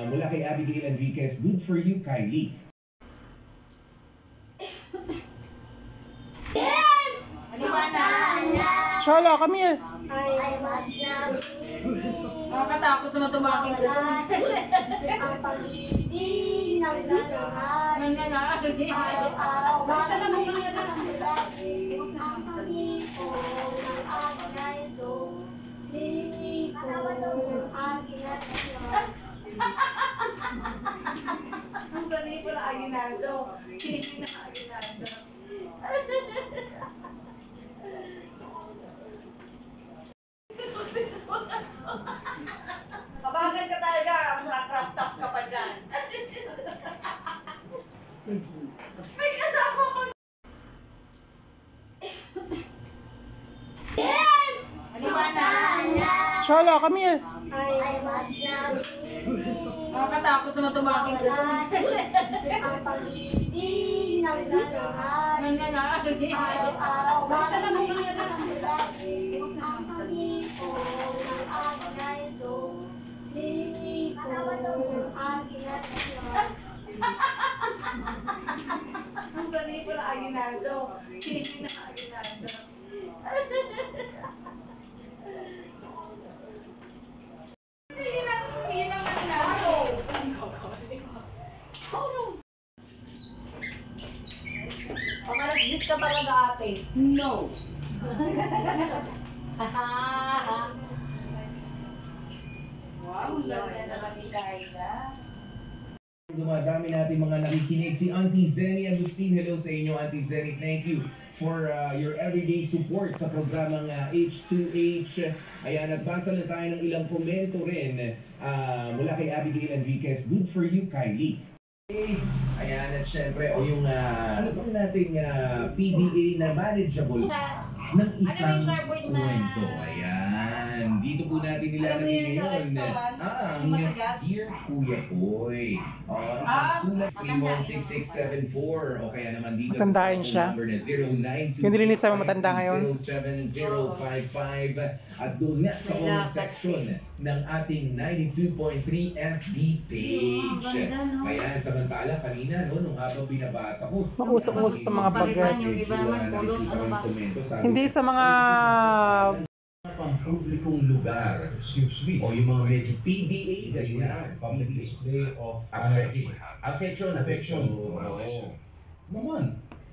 mula kay Abigail Enriquez. Good for you, Kylie. Chola, come here. Nakakatakot naman tumaking sa Ang pag-ibig ng gano'n araw-araw Basta na kung ang pag-ibig ng aking ganito lilipo ng aking ganito. Ang sanay po na aginado. Hindi na aginado. Kabagan ka talaga, crop top ka pa dyan. May kasama ko. Yes! Shala, come here. Nakakatakot naman tumaking sa Ang pag-ibig ng nangyayari. Araw-araw Basta naman yung yan. ang pag-ibig ng aking ganito. Lilipo ng aking ganito. Ang sali po na aginado. Hindi na aginado. Yun ang ano. Pakalas-dis ka talaga ate. No. Wow, ganda naman ni Carla. Dumadami natin mga nakikinig. Si Auntie Zenny Agustin. Hello sa inyo, Auntie Zenny. Thank you for your everyday support sa programang H2H. Ayan, nagbasa na tayo ng ilang komento rin mula kay Abigail Enriquez. Good for you, Kylie. Ayan, at syempre, yung ano bang nating PDA na manageable ng isang kwento. Ayan, dito po natin nilalagay ngayon ang Dear Kuya Boy. Isang sulat 316674 o kaya naman dito Matandain siya. number na 0926 Yung nilinis sa mga matanda ngayon. 07055 at doon nga sa comment section ng ating 92.3 FB page. Ayan, samantala kanina no, nung habang binabasa ko, Mausap-usap sa mga bagat. yung iba naman kulong, ano ba? Hindi sa mga pang publikong lugar. Excuse me. O yung mga medyo PDA, ganyan. Public display of Affection. Oo. Naman,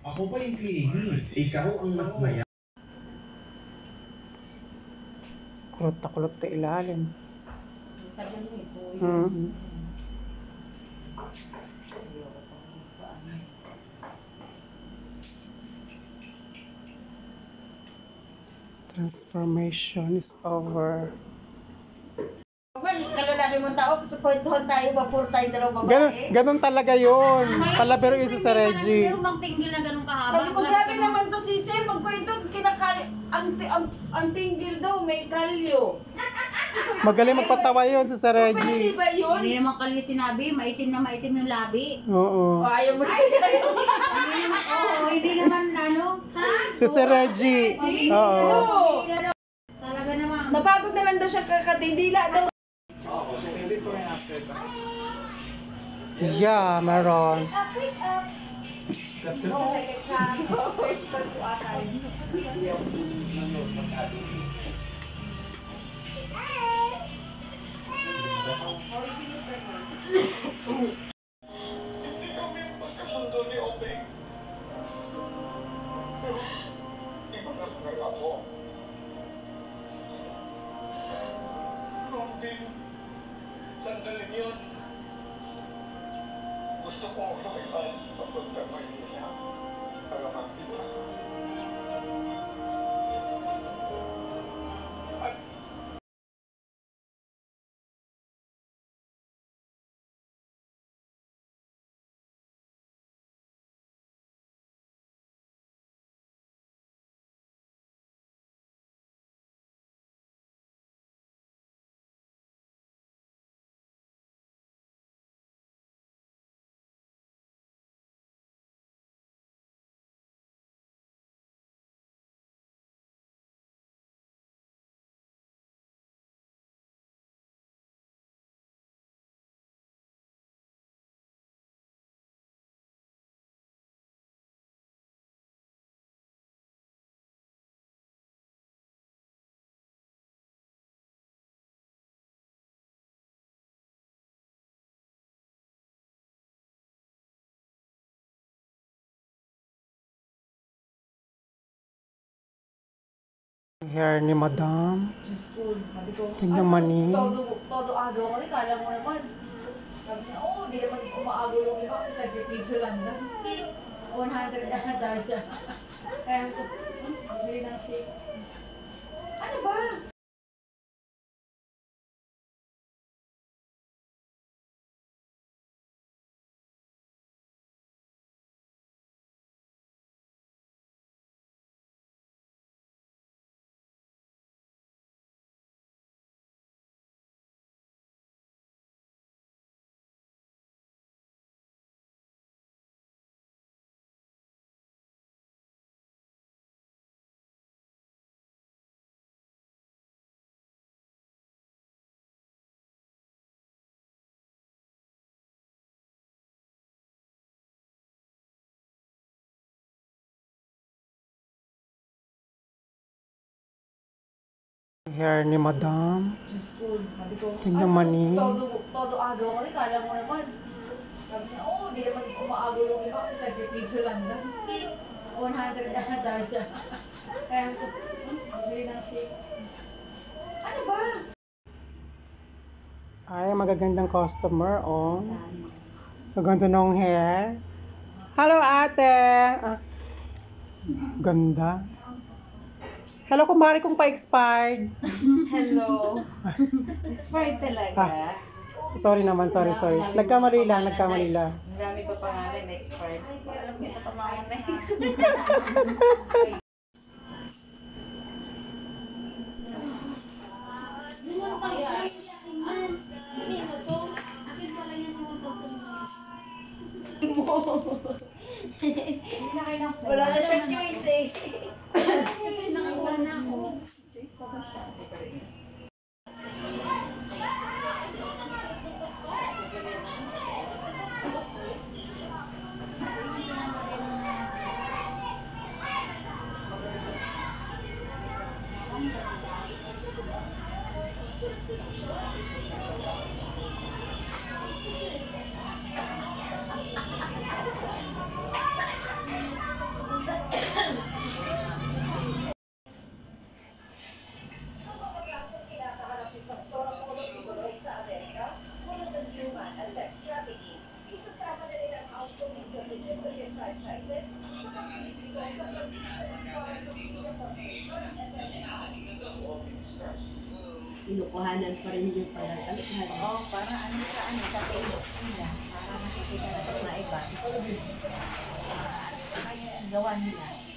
ako pa yung clingy. Ikaw ang mas maya. kulot na kulot na ilalim. Tagal mo ito. Transformation is over. Kalalaki mong tao, gusto kwentuhan tayo, vapor tayo dalawang babae. Ganun talaga yun. Palabiro yun sa Reggie. Pero mang tinggil na ganun kahaba. Sabi ko, grabe naman to si Sir, magkwento, ang tinggil daw, may kalyo. Magaling magpatawa yun sa Reggie. Pwede ba yun? Hindi naman kalyo sinabi, maitim na maitim yung labi. Oo. Ayaw mo na Hindi naman ano. Si Reggie. Oo. Talaga naman. Napagod na lang daw siya kakatindila daw. Yeah, meron. Hindi kami magkasundo ni Obeng. Iba na talaga ako. Noong din, sandaling yun. Gusto kong lumipan papunta Maynila para makita. Hair ni Madam. Sabi ko, Tingnan mani. todo agaw ko rin, kala mo naman. Sabi niya, oo, di naman umaagaw yung iba kasi nag-piso lang na. 100 na dahil siya. Kaya ko, bili ng steak. Ano ba? hair ni Madam. Diyos ko, sabi ko, Tingnan mani. todo agaw ko rin, kala mo naman. Sabi niya, di naman umaagaw yung iba kasi nag-picture lang daw. 100 na daw siya. Kaya ko, bili ng shake. Ano ba? Ay, magagandang customer, oh. Maganda ng hair. Hello, ate! Ah, ganda. Hello, kumari kong pa-expired. Hello. Expired talaga. Sorry naman, sorry. Nagkamali lang. Marami pa pangalan na expired. Alam ko ito pa mga na expired. Wala na siya choice eh. Nakakuha na ako. Choice pa ba siya? Inukuhanan pa rin yung palatalukhan. Oo, para sa page nila. Para makikita na na iba. Kaya gawa nila.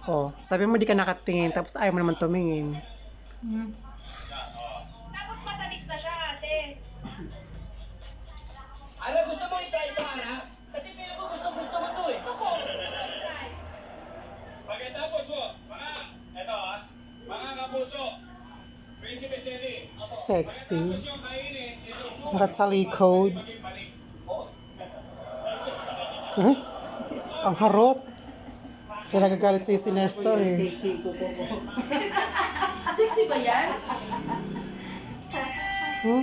Oh, sabi mo di ka nakatingin, tapos ayaw mo naman tumingin. Tapos matamis na siya, ate. Ano gusto mo i-try ito, Ana? Kasi feeling ko gusto mo to eh. Ako. Pagkatapos mo, mga kapuso, Prinsipe Selly. Sexy. Nakat sa likod. Ang harot. Kaya nagagalit sa'yo si Nestor eh. Sexy ba yan? Hmm?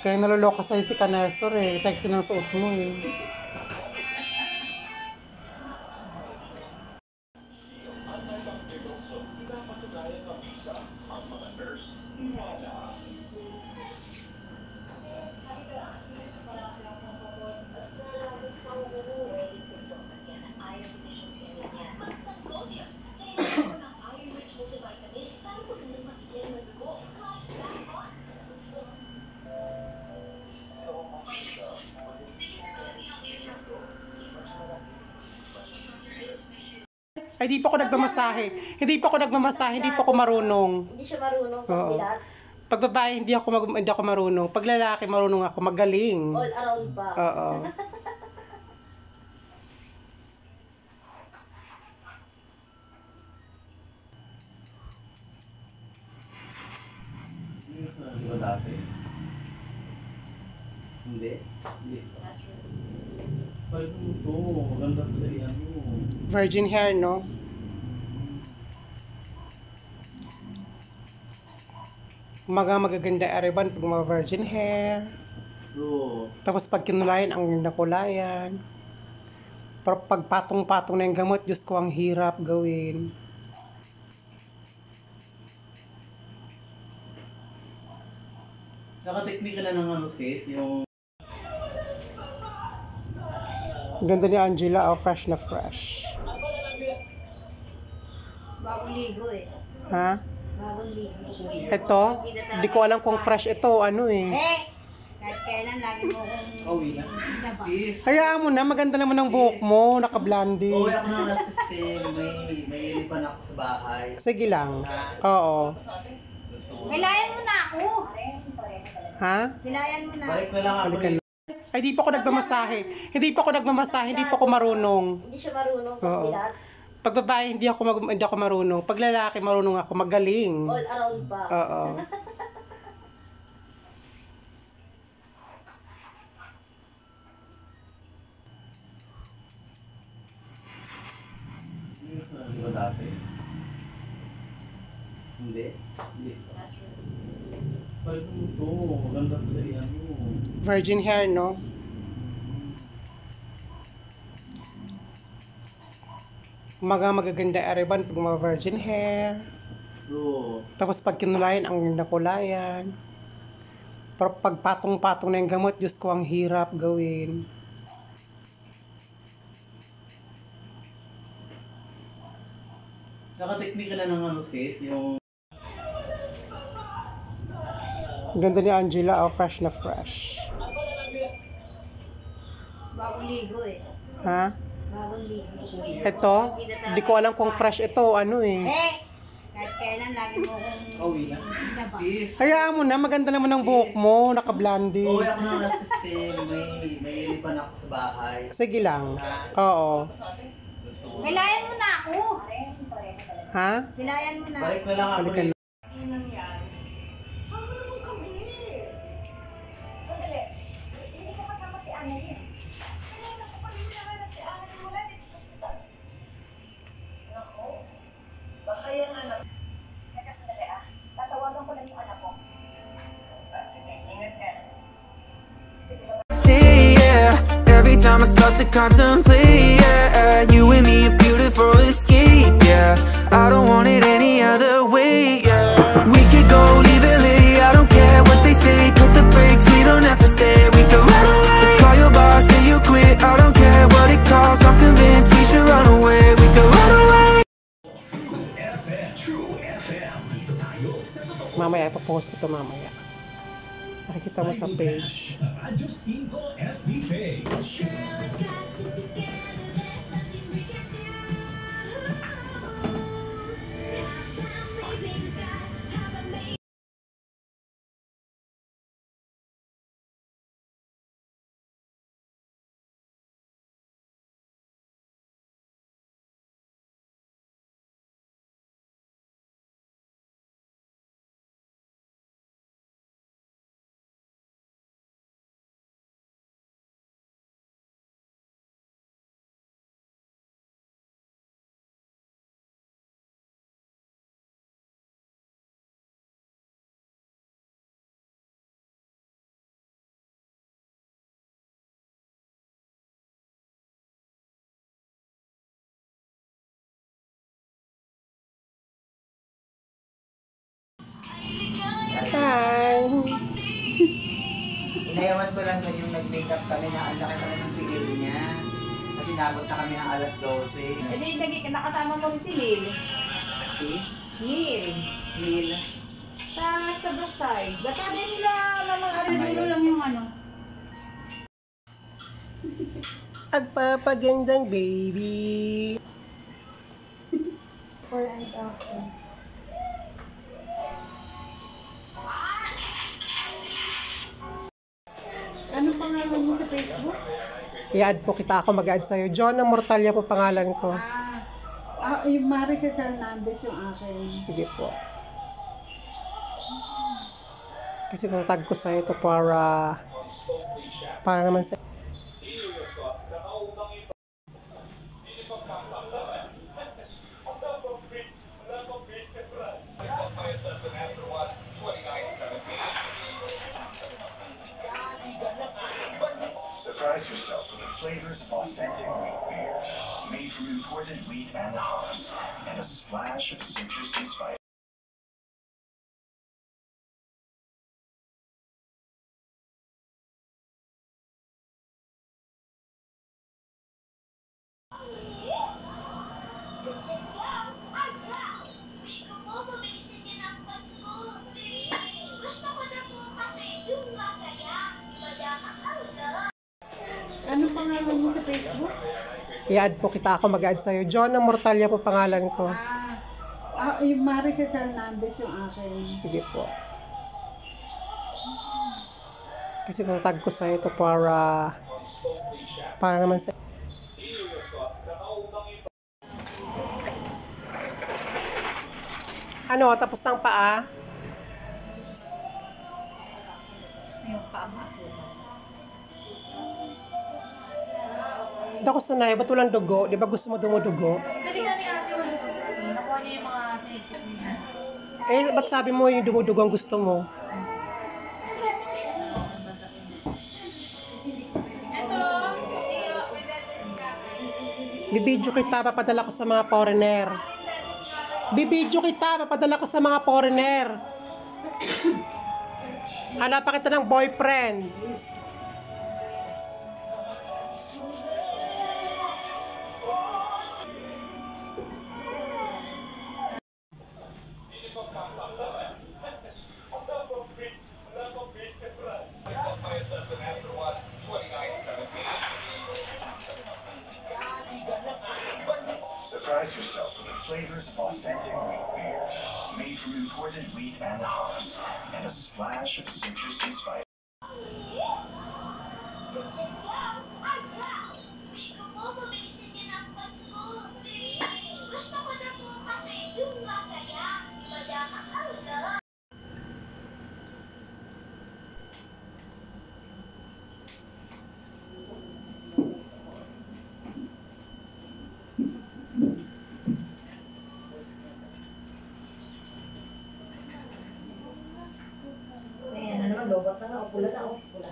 Kaya naloloka sa'yo si Canestor eh. Sexy ng suot mo eh. Ay, di pa ako nagmamasahe. Hindi pa ako nagmamasahe. Hindi pa ako marunong. Hindi siya marunong Oo. pagbilat. Pag babae, hindi ako marunong. Pag lalaki, marunong ako. Magaling. All around pa. Oo. Di ba dati? Hindi. Hindi. Balik mo ito. Maganda ito sa iyan mo. Virgin hair, no? Magaganda ariban pag mga virgin hair. Oo. Tapos pag kinulayan, ang nakulayan. Pero pag patong-patong na yung gamot, Diyos ko, ang hirap gawin. Nakateknik ka na ng ano sis, yung... Ganda ni Angela, oh, fresh na fresh. Bagong ligo eh. Ha? Bagong ligo. Ito? Hindi ko alam kung fresh ito, ano eh. Kahit kailan lagi mo kong Uwi na. Sis. Hayaan mo na, maganda naman ang buhok mo, naka-blondie. Uwi ako na sis, may ilipan ako sa bahay. Sige lang. Oo. Hilayan mo na ako. Ha? Hilayan mo na. Balik na lang ako. Balikan na. Ay, di pa ako nagmamasahe. Hindi pa ako nagmamasahe. Hindi pa ako marunong. Hindi siya marunong Oo. pagbilat. Pag babae, hindi ako marunong. Pag lalaki, marunong ako. Magaling. All around pa. Oo. Di ba dati? Hindi. Hindi. Balik mo ito. Maganda ito sa iyan mo. Virgin hair, no? Magaganda ariban pag mga virgin hair. Oo. Tapos pag kinulayan, ang nakulayan. Pero pag patong-patong na yung gamot, Diyos ko, ang hirap gawin. Nakateknik ka na ng ano sis, yung... Ganda ni Angela, oh, fresh na fresh. Bagong ligo eh. Ha? Bagong ligo. Ito? Hindi ko alam kung fresh ito, ano eh. Kahit kailan lagi mo kong Uwi na. Sis. Hayaan mo na, maganda naman ang buhok mo, naka-blondie. Uwi ako na sis, may ilipan ako sa bahay. Sige lang. Oo. Hilayan mo na ako. Ha? Hilayan mo na. Balik na lang ako. Balikan na. Sandali. Hindi ko kasama si Annalyn. Kanina ko pa rin nahanap si Annalyn mula dito sa ospital. Naku. Baka yung anak. Teka, sandali ah. Tatawagan ko lang yung anak ko. Sige, ingat ka. Sige, Stay, yeah. Every time I start to contemplate, yeah. You and me a beautiful escape, yeah. I don't want it any other way, yeah. We could go, leave it late. I don't care what they say. Put the brakes, we don't have to stay. We could run away. Call your boss, say you quit. I don't care what it costs. I'm convinced we should run away. We could run away. Mamaya, ipapost ko ito mamaya. Nakikita mo sa page. Radyo 5 FB page. Ewan ko lang doon yung nag-makeup kami na ang laki pala ng sigil niya. Kasi nabot na kami ng alas 12. Eh di, nakasama mo rin si Lil. Si? Lil. Sa Brookside. Gatabi nila mamang Dulo lang yung ano. Agpapagandang baby. For and after. Ano pangalan mo sa Facebook? I-add po kita, ako mag-add sa'yo. John Mortalia po pangalan ko. Yung Marica Fernandez yung akin. Sige po. Kasi tatag ko sa'yo ito para naman sa... Surprise yourself with the flavors of authentic wheat beer, made from imported wheat and hops, and a splash of citrus and spice. Ano pangalan mo sa Facebook? I-add po kita, ako mag-add sa'yo. John Mortalia po pangalan ko. Yung Marica Fernandez yung akin. Sige po. Kasi tatag ko sa'yo ito para naman sa... Ano, tapos ng paa? Gusto yung paa masumas. Hindi ako sanay, ba't walang dugo? Di ba gusto mo dumudugo? Galing nga ni ate mo. Nakuha niya yung mga sinisip niya. Eh, ba't sabi mo yung dumudugo ang gusto mo? Bibidyo kita, papadala ko sa mga foreigner. Bibidyo kita, papadala ko sa mga foreigner. Hanap pa kita ng boyfriend. Surprise yourself with the flavors of authentic wheat beer, made from imported wheat and hops, and a splash of citrus and spice. Ayan na naman, lobat na nga. Pula na, pula.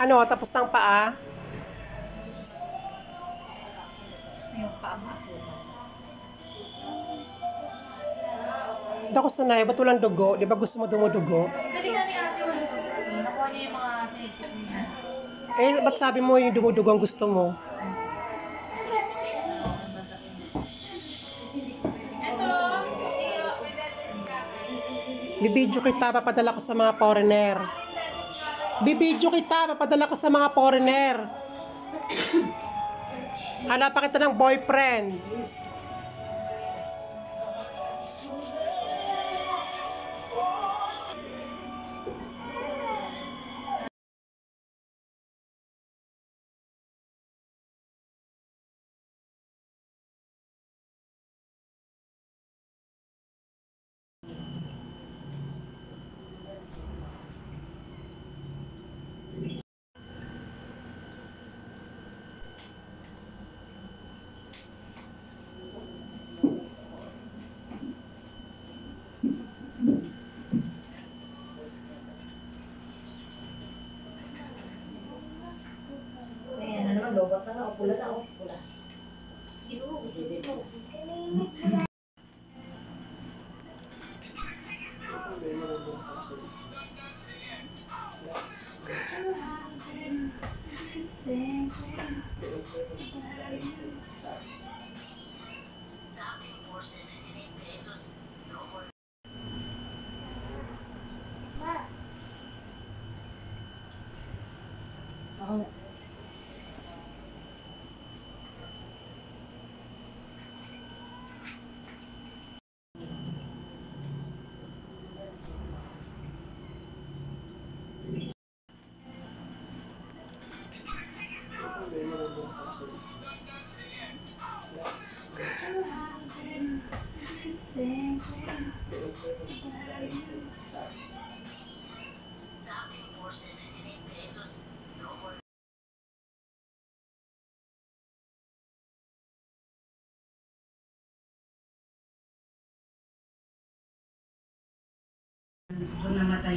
Ano, tapos ng paa? Gusto yung paa masumas. Hindi ako sanay, ba't walang dugo? Di ba gusto mo dumudugo? Galing nga ni ate mo. Nakuha niya yung mga sinisip niya. Eh, ba't sabi mo yung dumudugo ang gusto mo? Bibidyo kita, papadala ko sa mga foreigner. Bibidyo kita, papadala ko sa mga foreigner. Hanap pa kita ng boyfriend.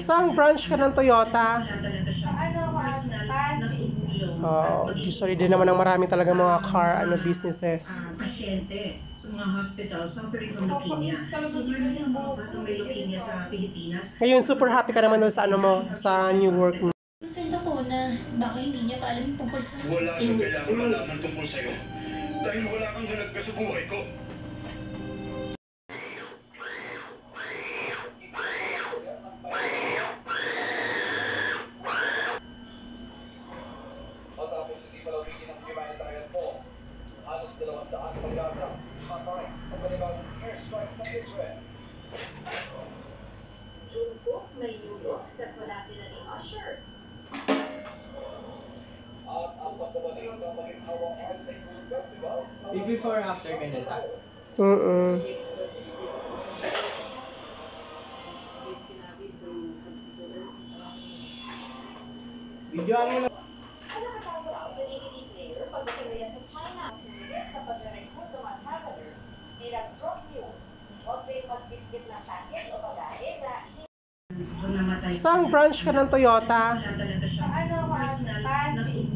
Saan branch ka ng Toyota? Ano ka? Pasig. Usually din naman ang marami talaga mga car businesses. Pasyente sa mga hospital suffering from leukemia. So normally ang mga batang may leukemia sa Pilipinas. Ngayon, super happy ka naman doon sa sa new work mo. Nasend ako na baka hindi niya pa alam yung tungkol sa... Wala siyang kailangan malaman tungkol sa'yo. Dahil wala kang halagka sa buhay ko. Matapos hindi palawigin ang humanitarian force, halos 200 sa Gaza, patay sa panibagong airstrike sa Israel. Jungkook may lulok sa wala sila ni Usher. At ang pasabaling na mag-inawang RC Cool Festival. Before after ganito. Videoan mo na. Nakatawa ako sa DVD player pagkakilala sa China. Sinigit sa pag-record ng mga travelers bilang drop news. Huwag may magbitbit ng packet o pagkain na Saan branch ka ng Toyota? Ano ka? Pasig.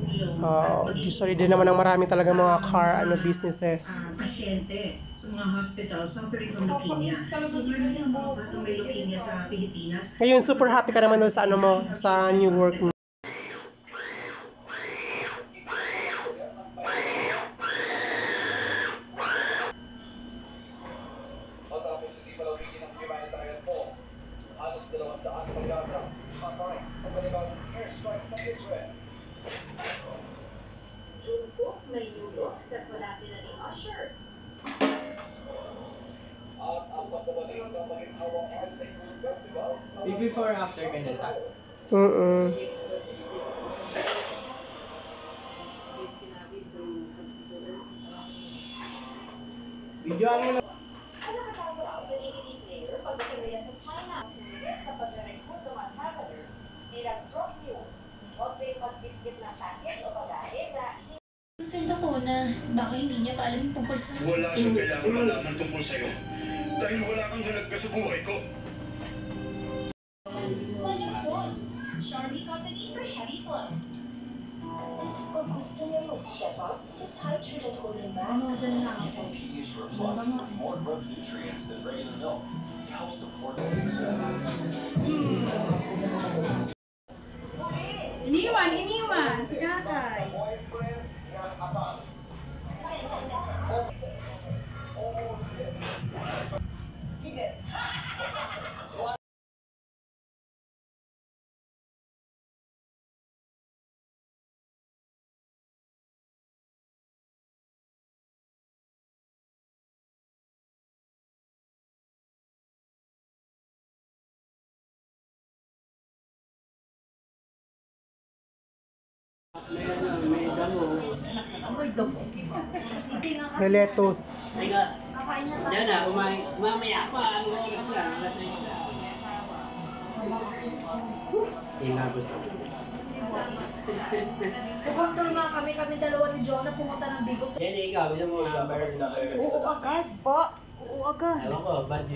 Usually din naman ang marami talaga mga car businesses. Pasyente sa mga hospital suffering from leukemia. So normally ang mga batang may leukemia sa Pilipinas. Ngayon, super happy ka naman doon sa sa new work mo. Matapos hindi palawigin ang humanitarian force, halos 200 sa Gaza, patay sa panibagong airstrike sa Israel. Jungkook may lulok sa wala sila ni Usher. At ang pasabaling na mag-inawang RC Cool Festival. Before after ganito. Videoan mo na. Nakatawa ako sa DVD player pagkakilala sa China. Sinigit sa pag-record ng mga travelers bilang drop news. Huwag may magbitbit ng packet o pagkain na Nasend ako na baka hindi niya pa alam yung tungkol sa... Wala siyang kailangan malaman tungkol sa'yo. Dahil wala kang halagka sa buhay ko. Charmy Company for heavy flows. Kung gusto niyo mag-step up, his height shouldn't hold him back. Pediasure Plus with more growth nutrients than regular milk to help support Iniwan si Kakay. May lettuce. Diyan na, mamaya pa, ano oras na, alas 6 na. Inabos ako. Pupunta naman kami dalawa ni Jonah pumunta ng Bigo. Yan, ikaw, gusto mo number? Oo agad. Oo agad. Ewan ko, ba't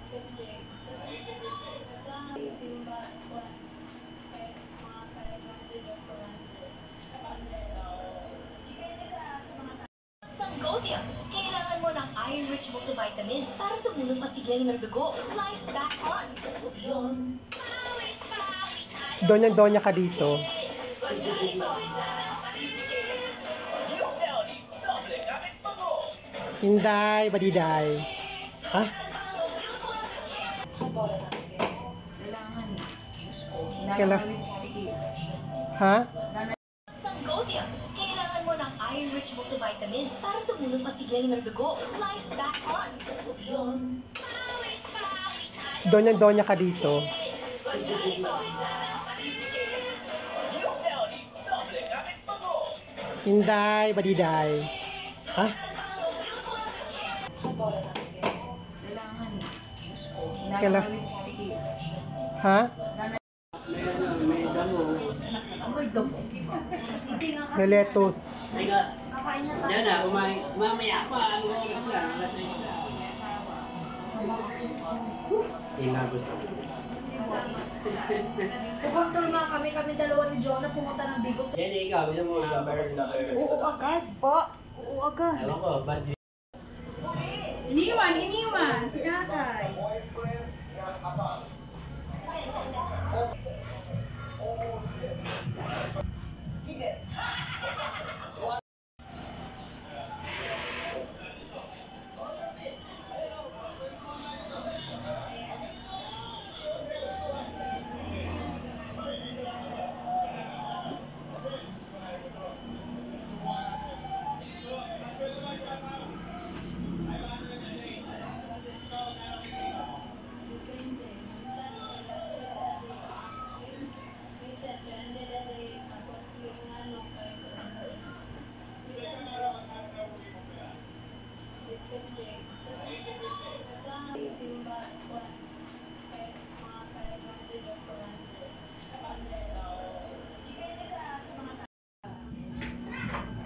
Sangolia, kailangan mo ng iron-rich multivitamin para tumulong masiglayin ng dugo. Life back on. Donya ka dito. Hinday, badiday. Ha? Kailangan. Ha? Sangolia, kailangan mo ng iron-rich multivitamin para tumulong masiglayin ng dugo. Life back on. Donya ka dito. Hinday, badiday. Ha? Kailangan. Ha? May lettuce. Yan na, mamaya pa, ano oras na, alas 6 na. Inabos ako. Pupunta nga kami dalawa ni Jonah pumunta ng Bigo. Yan, ikaw, gusto mo number? Oo agad. Oo agad. Ewan ko, bad. Iniwan, si Kakay.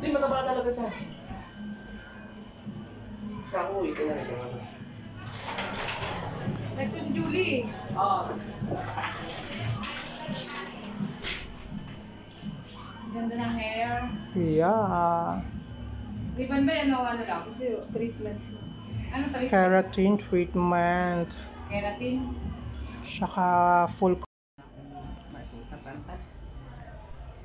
Hindi, mataba talaga siya. Sa ako, ito na rin naman. Next was Julie. Ganda ng hair. Yeah. Ribbon ba yan o ano lang? Treatment. Ano treatment? Keratin treatment. Keratin. Saka full.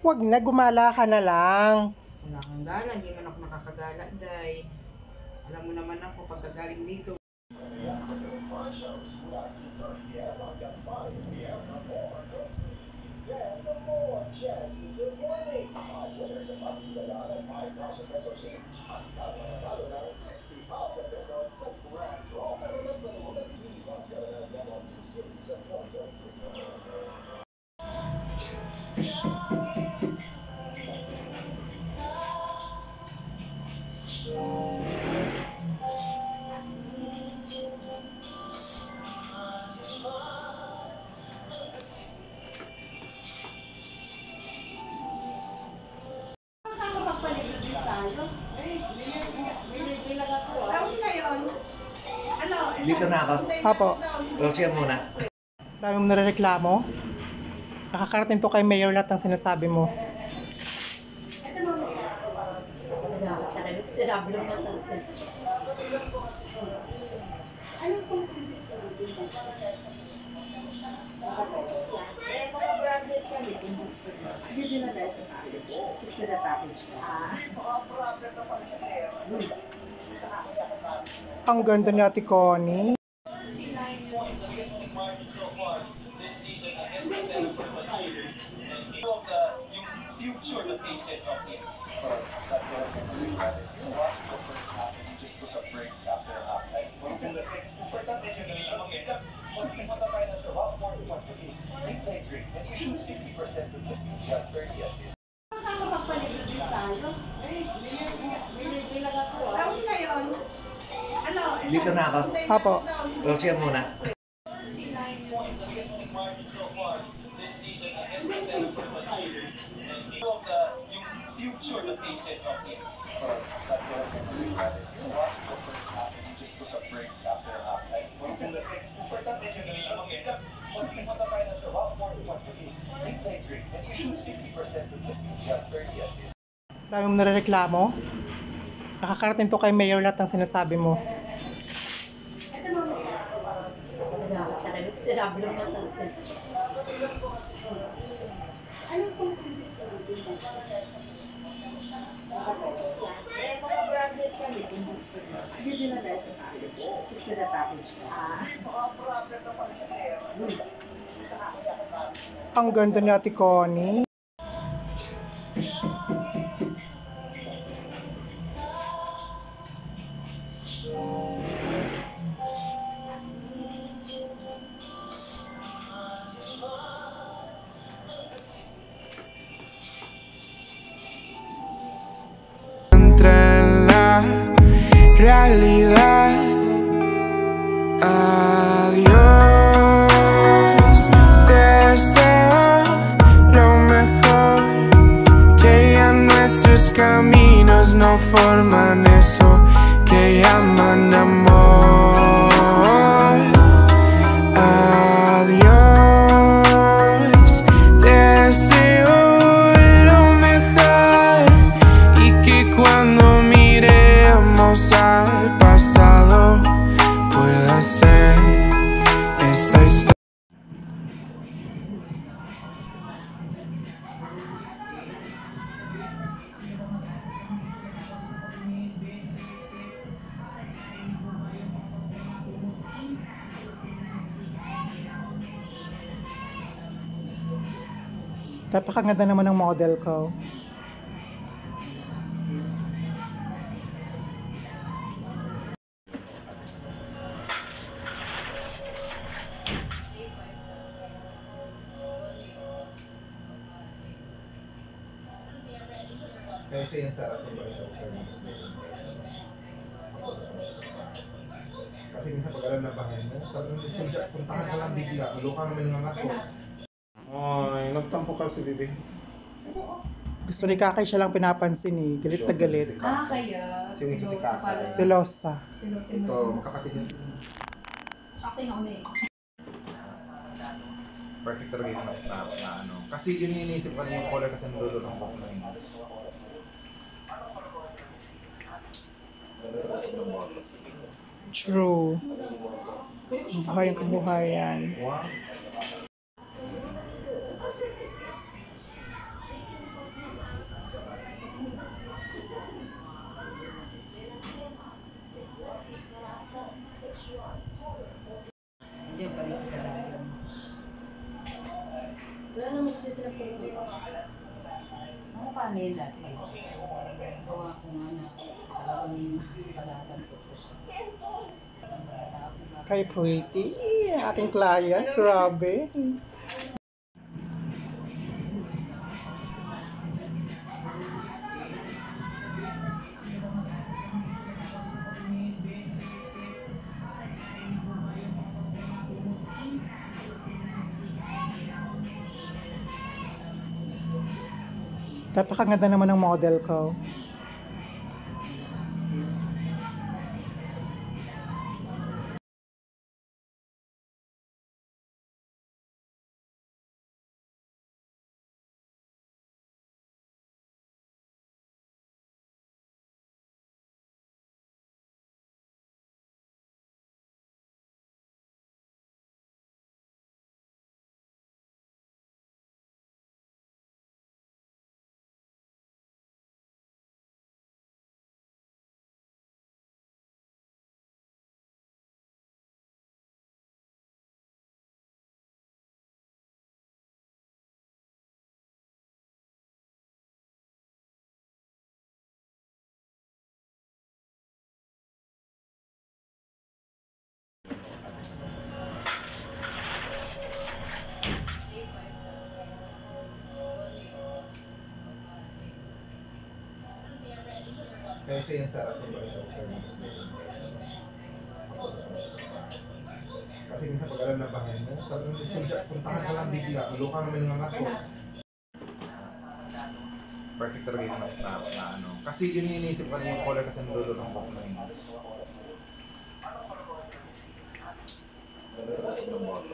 Wag na, gumala ka na lang. Wala kang gala, hindi man ako nakakagala, Day. Alam mo naman ako, pagkagaling dito. Tapos na yun. Ano? Dito na ako. Apo. Rosya muna. Dami mo nareklamo? Nakakarating to kay Mayor lahat ng sinasabi mo. Sinabi lang sa atin. Anong kung mga branded kami, hindi din na tayo sa package. Ito na package na. Ang ganda ni Ate Connie. Future na faces of him. Tapos na yun. Ano? Dito na ako. Apo. Rosya muna. Future na faces of him. Marami mong narereklamo? Nakakarating to kay Mayor lahat ng sinasabi mo. Sinabi lang masarap. Mga branded kami, hindi din na dahil sa package. Ito na package na. Ang ganda ni Ate Connie. En la realidad, adiós, deseo lo mejor, que ya nuestros caminos no forman eso que llaman amor. Adiós, deseo lo mejor y que cuando miremos al pasado pueda ser esa historia. Napakaganda naman ng model ko. Kasi yung sarap sa mga kasi minsan pag alam na bahay mo, talagang puntahan ka lang bigla, maluka naman ng angat ko. Ay, nagtampo ka si Bibi. Gusto ni Kakay siya lang pinapansin eh. Galit na galit. Kaya. Yung isa si Kakay. Silosa. Ito, magkapatid yan. Actually, nauna eh. Perfect talaga yung na ano. Kasi yun iniisip ko na yung color kasi nadulo ng buhok na yun. True. Buhay ang kabuhayan. Wow. Hindi yung palisa sa dati. Wala naman kasi sila po. Ano pa nila? Gawa ko nga na talagang palagan ko siya. Kay Pretty, ating client. Grabe. Napakaganda naman ng model ko. Kasi yung sarap sa mga kasi minsan pag alam na bahay mo, talagang puntahan ka lang bigla, maluka naman ng angat ko. Perfect talaga yung na ano. Kasi yun iniisip ko na yung color kasi nadulo ng buhok na yun. Ganda talaga ng buhok.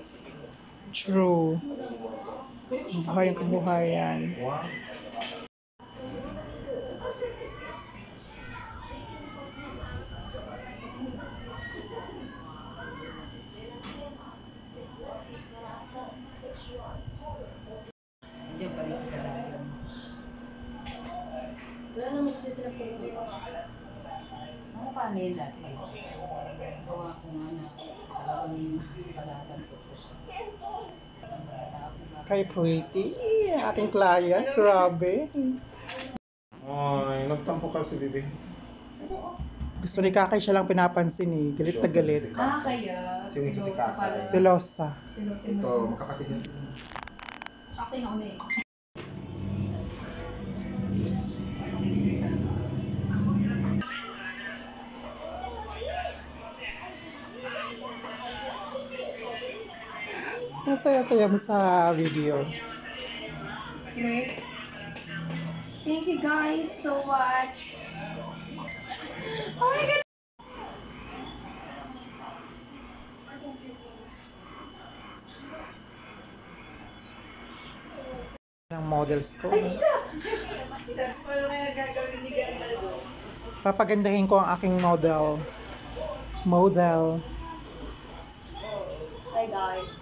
True. Buhay ang kabuhayan. Wow. Diyan pa rin sa lalim. Wala naman kasi sila po. Ano paano yun dati? Gawa ko nga na talagang palalampot ko siya. Kay Pretty, aking client, grabe. Ay, nagtampo ka si Bibi. Gusto ni Kakay siya lang pinapansin eh. Galit na galit. Kaya. Sino si Kakay? Selosa. Ito, magkapatid yan. Siya kasi nauna eh. Masaya-saya mo sa video. Great. Thank you guys so much. Oh my God. Ng models ko. Sabi ko ano kaya gagawin ni Ganda? Papagandahin ko ang aking model. Hi guys.